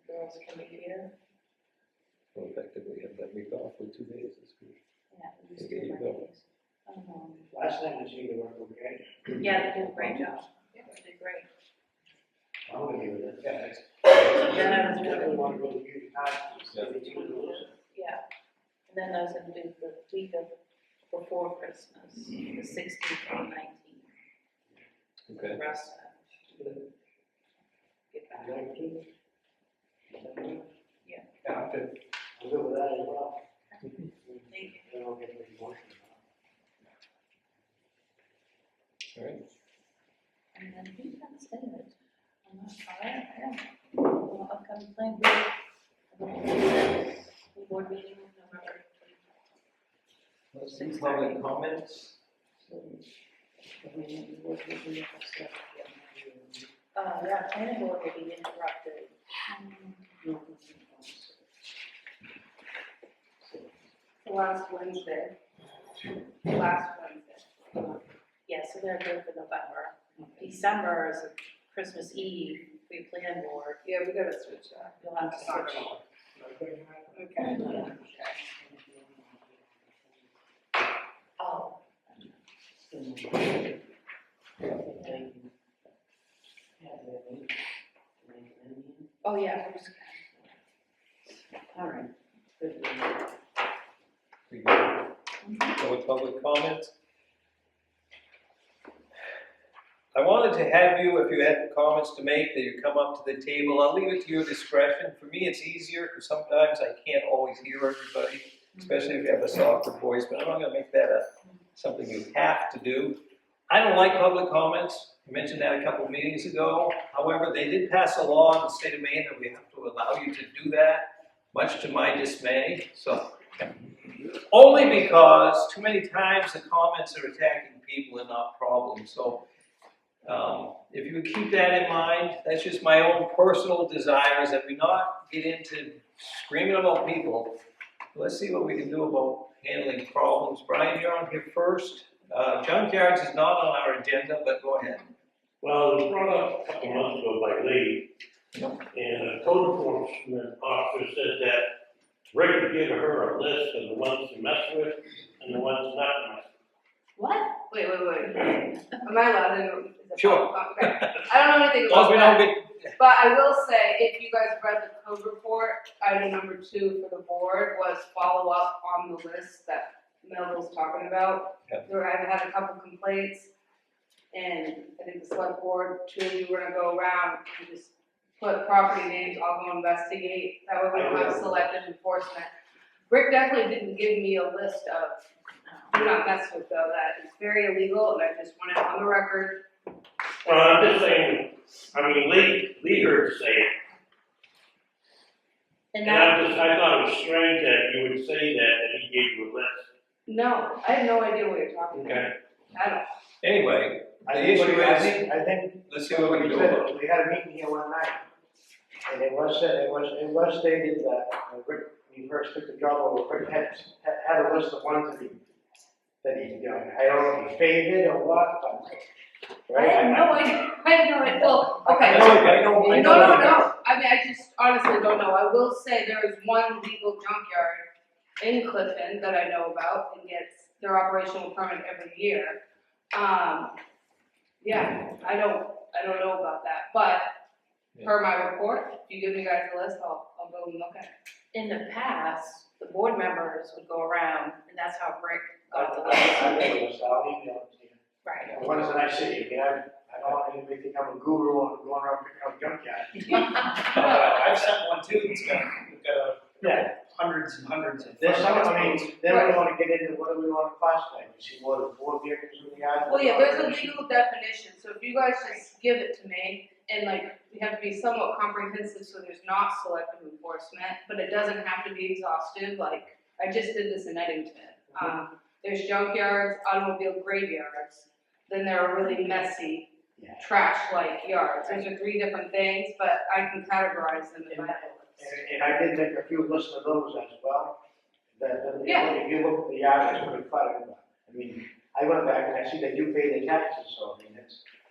[SPEAKER 4] The girls can be here,
[SPEAKER 1] So effectively have that week off with 2 days this week.
[SPEAKER 4] yeah, we just
[SPEAKER 1] There
[SPEAKER 4] do
[SPEAKER 1] you
[SPEAKER 4] my
[SPEAKER 1] go.
[SPEAKER 4] days.
[SPEAKER 5] Last time we seen the work, okay?
[SPEAKER 4] Yeah, they did a great job, they did great.
[SPEAKER 5] I'm gonna be with it.
[SPEAKER 2] Yeah, thanks.
[SPEAKER 4] Then I was
[SPEAKER 5] Definitely
[SPEAKER 4] doing,
[SPEAKER 5] want to go to use time, so they do lose it.
[SPEAKER 4] yeah, and then I was gonna do the week of before Christmas, the 16th and 19th, the
[SPEAKER 1] Okay.
[SPEAKER 4] rest of it. Get back.
[SPEAKER 5] 19th?
[SPEAKER 2] Yeah, I'm good.
[SPEAKER 5] I'm good with that as well.
[SPEAKER 4] Thank you.
[SPEAKER 5] Then I'll get the motion.
[SPEAKER 1] All right.
[SPEAKER 4] And I think that's it. I'm not sorry, upcoming plan board. Board meeting November 25th.
[SPEAKER 1] Let's do public comments.
[SPEAKER 4] Yeah, planning board will be interrupted.
[SPEAKER 7] Last Wednesday. Last Wednesday.
[SPEAKER 4] Yeah, so they're good for November. December is Christmas Eve, for your plan board.
[SPEAKER 7] Yeah, we gotta switch that.
[SPEAKER 4] You'll have to switch.
[SPEAKER 7] Okay.
[SPEAKER 4] Oh, yeah.
[SPEAKER 7] All right.
[SPEAKER 1] We go with public comment. I wanted to have you, if you had comments to make, that you come up to the table. I'll leave it to your discretion. For me, it's easier because sometimes I can't always hear everybody, especially if you have a softer voice, but I'm not gonna make that something you have to do. I don't like public comments. I mentioned that a couple of meetings ago. However, they did pass a law in the state of Maine that we have to allow you to do that, much to my dismay. So, only because too many times the comments are attacking people and not problems. So, if you would keep that in mind, that's just my own personal desires, that we not get into screaming about people. Let's see what we can do about handling problems. Brian, you're on here first. Junkyards is not on our agenda, but go ahead.
[SPEAKER 8] Well, it was brought up a couple months ago by Lee, and a code enforcement officer said that Rick would give her a list of the ones to mess with and the ones not to mess with.
[SPEAKER 7] What? Wait. Am I allowed to? Is it
[SPEAKER 1] Sure.
[SPEAKER 7] Okay. I don't know anything
[SPEAKER 1] As long as
[SPEAKER 7] about
[SPEAKER 1] we
[SPEAKER 7] that.
[SPEAKER 1] don't get,
[SPEAKER 7] But I will say, if you guys read the code report, item number 2 for the board was follow up on the list that Melville's talking about.
[SPEAKER 1] Yeah.
[SPEAKER 7] I've had a couple complaints, and I think the select board, 2 of you were gonna go around and just put property names, I'll go investigate, that way we don't have selective enforcement. Rick definitely didn't give me a list of, do not mess with though, that is very illegal, and I just want it on the record.
[SPEAKER 8] Well, I'm just saying, I mean, Lee heard say it,
[SPEAKER 4] And
[SPEAKER 8] and
[SPEAKER 4] that,
[SPEAKER 8] I thought it was strange that you would say that he gave you a list.
[SPEAKER 7] No, I have no idea what you're talking about.
[SPEAKER 8] Okay.
[SPEAKER 7] I don't.
[SPEAKER 1] anyway,
[SPEAKER 5] I
[SPEAKER 1] the
[SPEAKER 5] think,
[SPEAKER 1] issue
[SPEAKER 5] I
[SPEAKER 1] is,
[SPEAKER 5] think,
[SPEAKER 1] let's see what we can do
[SPEAKER 5] said,
[SPEAKER 1] about it.
[SPEAKER 5] we had a meeting here one night, and it was said, it was stated that Rick, when he first took the job over, Rick had a list of ones that he, you know, I don't know if he favored or what, but.
[SPEAKER 7] I have no idea, well, okay.
[SPEAKER 1] I know.
[SPEAKER 7] No, I mean, I just honestly don't know. I will say there is one legal junkyard in Clifton that I know about and gets their operational permit every year. Yeah, I don't know about that, but per my report, if you give me guys the list, I'll go and look at it.
[SPEAKER 4] in the past, the board members would go around, and that's how Rick got the list.
[SPEAKER 5] I read this, I'll email it to you.
[SPEAKER 4] Right.
[SPEAKER 5] The ones that I see, I mean, I don't even think I'm a guru on going around picking up junkyard.
[SPEAKER 2] I've sent one too, we've got hundreds and hundreds of.
[SPEAKER 5] There's some, I mean, then we wanna get into what do we wanna classify, you see, what are 4 vehicles in the yard?
[SPEAKER 7] Well, yeah, there's a legal definition, so if you guys just give it to me, and like, we have to be somewhat comprehensive, so there's not selective enforcement, but it doesn't have to be exhaustive, like, I just did this in Eddington. There's junkyards, automobile graveyards, then there are really messy, trash-like yards. Those are 3 different things, but I can categorize them in my list.
[SPEAKER 5] And I did make a few lists of those as well, that,
[SPEAKER 7] Yeah.
[SPEAKER 5] if you look at the yard, it's pretty cluttered, but, I mean, I went back and I see they do pay their taxes, so, I mean,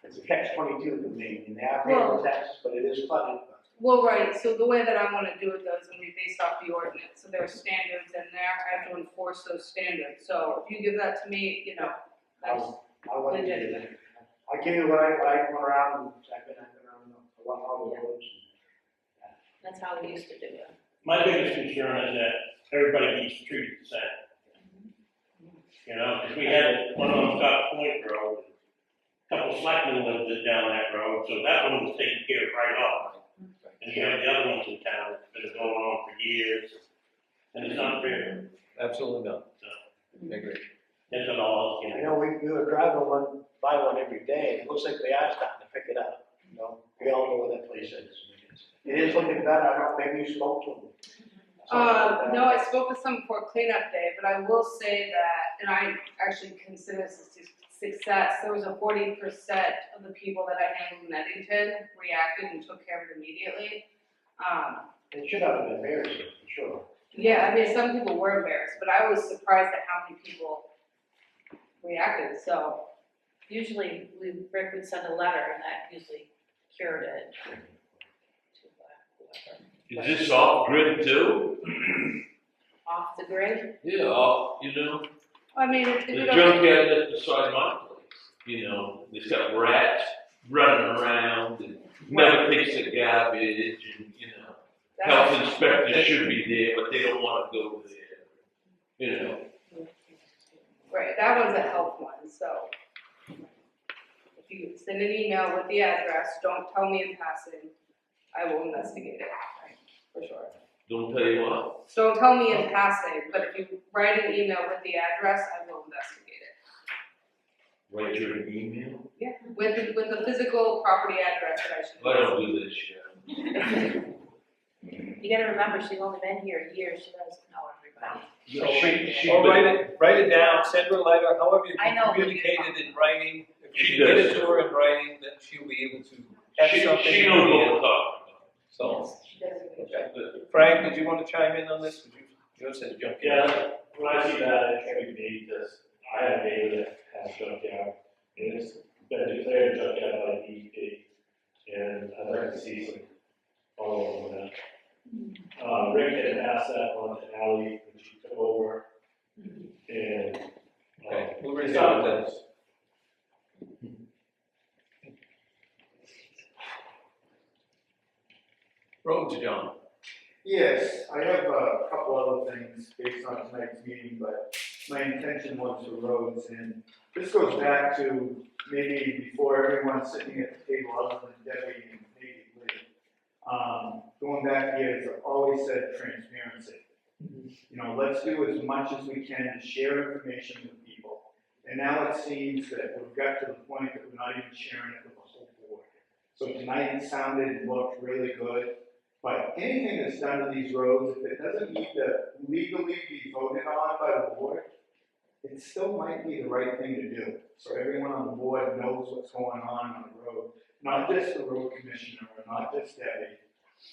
[SPEAKER 5] it's a catch-22 for me, and they are paying
[SPEAKER 7] Well-
[SPEAKER 5] the taxes, but it is cluttered.
[SPEAKER 7] Well, right, so the way that I wanna do it though is gonna be based off the ordinance, so there are standards in there, I have to enforce those standards, so if you give that to me, you know, that's,
[SPEAKER 5] I went into
[SPEAKER 7] legitimate.
[SPEAKER 5] it. I'll give you what I went around, and I've been around all the roads.
[SPEAKER 4] That's how we used to do it.
[SPEAKER 8] My biggest concern is that everybody gets treated the same. You know, if we had one on Scott Point Road, a couple selectmen lived down that road, so that one was taken care of right off. And you have the other ones in town that's been going on for years, and it's not fair.
[SPEAKER 1] Absolutely not. I agree.
[SPEAKER 8] That's all, you
[SPEAKER 5] I
[SPEAKER 8] know.
[SPEAKER 5] know we were driving by one every day, it looks like they are starting to pick it up, you know, we all know where that place is. It is looking better, I don't know, maybe you spoke to them.
[SPEAKER 7] no, I spoke with some before cleanup day, but I will say that, and I actually consider this a success, there was a 40% of the people that I handled in Eddington reacted and took care of it immediately.
[SPEAKER 5] It should have been embarrassing, for sure.
[SPEAKER 7] Yeah, I mean, some people were embarrassed, but I was surprised at how many people reacted, so.
[SPEAKER 4] Usually, Rick would send a letter, and that usually cured it. To whoever.
[SPEAKER 9] Is this off grid too?
[SPEAKER 4] Off the grid?
[SPEAKER 9] Yeah, off, you know,
[SPEAKER 7] I mean, if
[SPEAKER 9] the
[SPEAKER 7] we don't.
[SPEAKER 9] junkyard at the side of my place. You know, there's got rats running around and never takes the garbage and, you know, health inspectors should be there, but they don't wanna go there, you know.
[SPEAKER 7] Right, that one's a health one, so. If you send an email with the address, don't tell me in passing, I will investigate it, for sure.
[SPEAKER 9] Don't tell you what.
[SPEAKER 7] Don't tell me in passing, but if you write an email with the address, I will investigate it.
[SPEAKER 9] Write you an email?
[SPEAKER 7] Yeah. With the physical property address that I should.
[SPEAKER 9] I don't do this shit.
[SPEAKER 4] You gotta remember, she's only been here a year, she doesn't know everybody.
[SPEAKER 1] Or write it down, send her a letter, however you
[SPEAKER 4] I
[SPEAKER 1] can
[SPEAKER 4] know.
[SPEAKER 1] communicate it in writing. If
[SPEAKER 9] She
[SPEAKER 1] you get
[SPEAKER 9] does.
[SPEAKER 1] it to her in writing, then she'll be able to have something.
[SPEAKER 9] She
[SPEAKER 1] in
[SPEAKER 9] knows
[SPEAKER 1] her
[SPEAKER 9] what
[SPEAKER 1] hand.
[SPEAKER 9] we're talking about.
[SPEAKER 1] So,
[SPEAKER 4] She does a good job.
[SPEAKER 1] okay. Frank, did you want to chime in on this? Yours says junk.
[SPEAKER 3] Yeah, when I see that, it can be because I have a neighbor that has junkyard, and it's been declared junkyard by DEP, and I'd like to see some follow on that. Rick had passed that on to Ally when she took over, and,
[SPEAKER 1] Okay, we'll read
[SPEAKER 3] it's
[SPEAKER 1] it
[SPEAKER 3] not
[SPEAKER 1] out.
[SPEAKER 3] this.
[SPEAKER 1] Roads, John.
[SPEAKER 6] Yes, I have a couple other things based on tonight's meeting, but my intention was for roads, and this goes back to maybe before everyone sitting at the table other than Debbie and maybe Lee. Going back years, I've always said transparency. You know, let's do as much as we can to share information with people. And now it seems that we've got to the point that we're not even sharing it with the whole board. So tonight it sounded and looked really good. But anything that's done to these roads, if it doesn't need to legally be voted on by the board, it still might be the right thing to do. So everyone on the board knows what's going on the road, not just the road commissioner, or not just Debbie,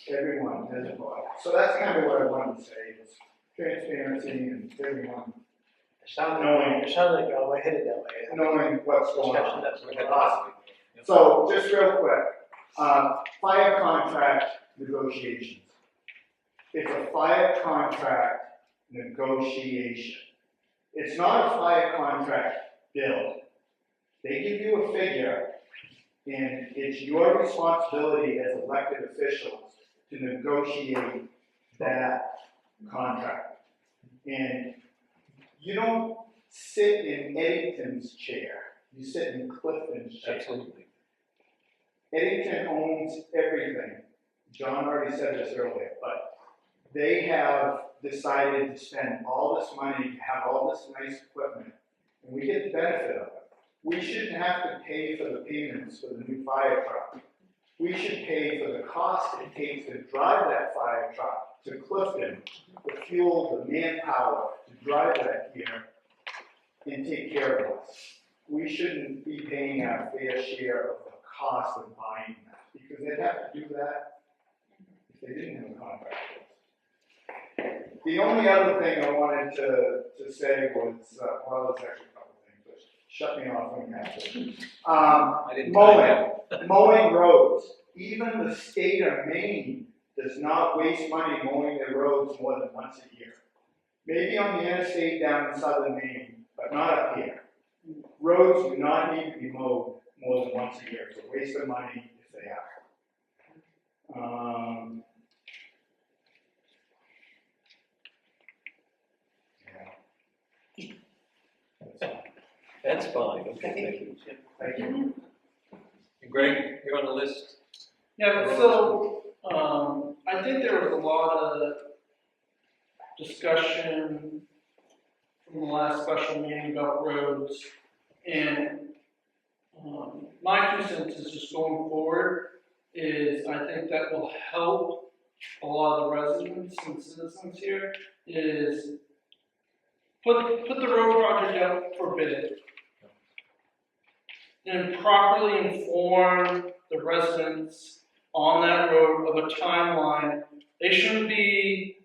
[SPEAKER 6] everyone has a voice. So that's kind of what I wanted to say, is transparency and everyone
[SPEAKER 5] It sounded like, oh, I hit it that way.
[SPEAKER 6] knowing what's going on.
[SPEAKER 1] That's what I thought.
[SPEAKER 6] So, just real quick, fire contract negotiations. It's a fire contract negotiation. It's not a fire contract bill. They give you a figure, and it's your responsibility as elected officials to negotiate that contract. And you don't sit in Eddington's chair, you sit in Clifton's chair.
[SPEAKER 1] Absolutely.
[SPEAKER 6] Eddington owns everything. John already said this earlier, but they have decided to spend all this money to have all this nice equipment, and we get the benefit of it. We shouldn't have to pay for the payments for the new fire truck. We should pay for the cost it takes to drive that fire truck to Clifton, the fuel, the manpower to drive that here and take care of us. We shouldn't be paying our fair share of the cost of buying that, because they'd have to do that if they didn't have a contract with us. The only other thing I wanted to say was, well, there's actually a couple things, but shut me off when you have to.
[SPEAKER 1] I didn't time
[SPEAKER 6] Mowing roads. Even the state of Maine does not waste money mowing their roads more than once a year. Maybe on the interstate down in southern Maine, but not up here. Roads do not need to be mowed more than once a year. It's a waste of money if they are.
[SPEAKER 1] That's fine, okay, thank you.
[SPEAKER 6] Thank you.
[SPEAKER 1] And Greg, you're on the list.
[SPEAKER 11] Yeah, so, I think there was a lot of discussion from the last special meeting about roads, and, my 2 cents is just going forward, is I think that will help a lot of the residents and citizens here, is put the road project out for bid, and properly inform the residents on that road of a timeline. They shouldn't be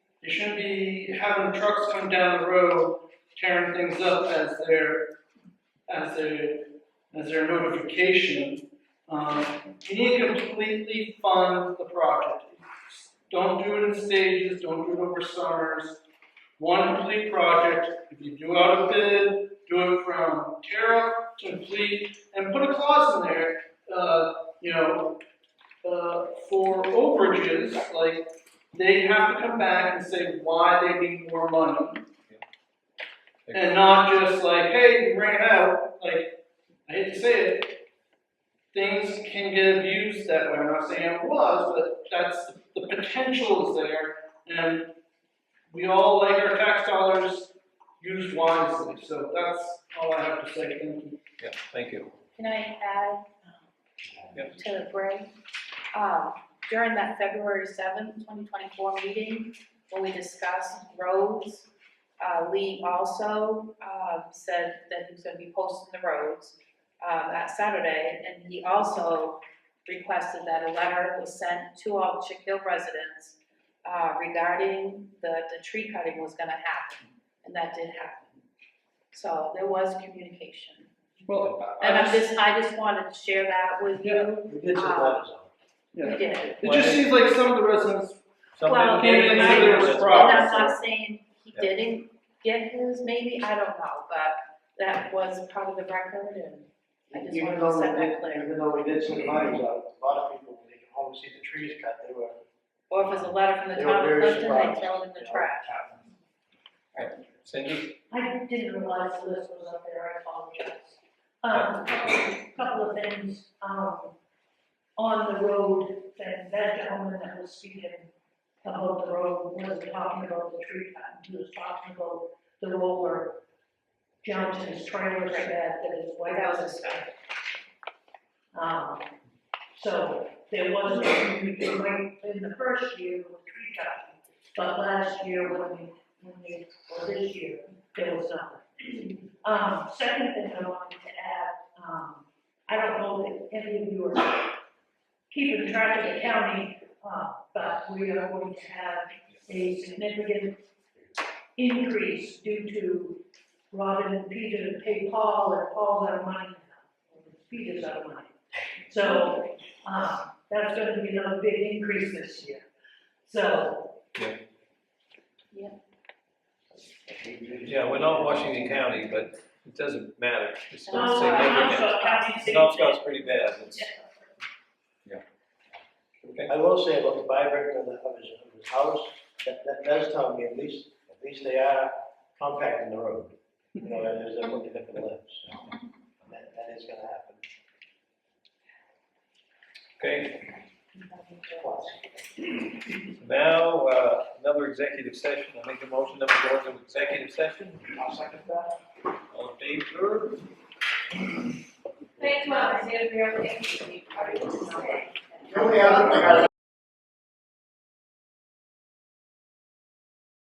[SPEAKER 11] having trucks come down the road tearing things up as their notification. You need to completely fund the project. Don't do it in stages, don't do it over summers. One complete project. If you do out a bid, do it from tear up to complete, and put a clause in there, for overages, like, they have to come back and say why they need more money. And not just like, hey, we ran out, like, I hate to say it, things can get abused that way. I'm not saying it was, but that's, the potential is there, and we all like our tax dollars used wisely, so that's all I have to say. Thank you.
[SPEAKER 1] Yeah, thank you.
[SPEAKER 4] Can I add
[SPEAKER 1] Yep.
[SPEAKER 4] to Bray? During that February 7th, 2024 meeting, when we discussed roads, Lee also said that he was going to be posting the roads that Saturday, and he also requested that a letter was sent to all Chick Hill residents regarding the tree cutting was going to happen, and that did happen. So there was communication.
[SPEAKER 11] Well,
[SPEAKER 4] And I just wanted to share that with you.
[SPEAKER 5] We did some letters on
[SPEAKER 11] yeah.
[SPEAKER 4] We did.
[SPEAKER 11] It just seems like some of the residents
[SPEAKER 4] Well,
[SPEAKER 11] came in and said there was
[SPEAKER 4] and
[SPEAKER 11] problems.
[SPEAKER 4] I'm not saying he didn't get his, maybe, I don't know, but that was part of the record, and I just wanted to set that clear.
[SPEAKER 5] Even though we did some letters out, a lot of people, when they come home and see the trees cut, they were.
[SPEAKER 4] Or if it's a letter from the
[SPEAKER 5] They were
[SPEAKER 4] town of
[SPEAKER 5] very
[SPEAKER 4] Clifton, they
[SPEAKER 5] surprised.
[SPEAKER 4] throw it in the trash.
[SPEAKER 1] Cindy?
[SPEAKER 10] I didn't realize the list was up there, I apologize. Couple of things, on the road, that gentleman that was speaking about the road wasn't talking about the tree cut, he was talking about the roller Johnson's trailer bed that is white
[SPEAKER 4] That
[SPEAKER 10] out.
[SPEAKER 4] was a start.
[SPEAKER 10] So there wasn't, in the first year with the tree cutting, but last year or this year, there was nothing. Second thing I wanted to add, I don't know if any of you are keeping track of the county, but we are going to have a significant increase due to Robin and Peter to pay Paul, and Paul's out of money now. Peter's out of money. So, that's going to be another big increase this year. So,
[SPEAKER 1] Yeah, we're not Washington County, but it doesn't matter. It's
[SPEAKER 10] I'm
[SPEAKER 1] not significant. Knobscott's pretty bad. It's-
[SPEAKER 5] I will say about the vibrant of his house, that does tell me at least they are compacting the road. You know, as they're looking at the limbs, so that is gonna happen.
[SPEAKER 1] Okay. Now, another executive session. I make a motion that we go into executive session.
[SPEAKER 5] I'll second that.
[SPEAKER 1] All in favor?
[SPEAKER 7] Thank you, Alexandria. Thank you.
[SPEAKER 5] The only other thing I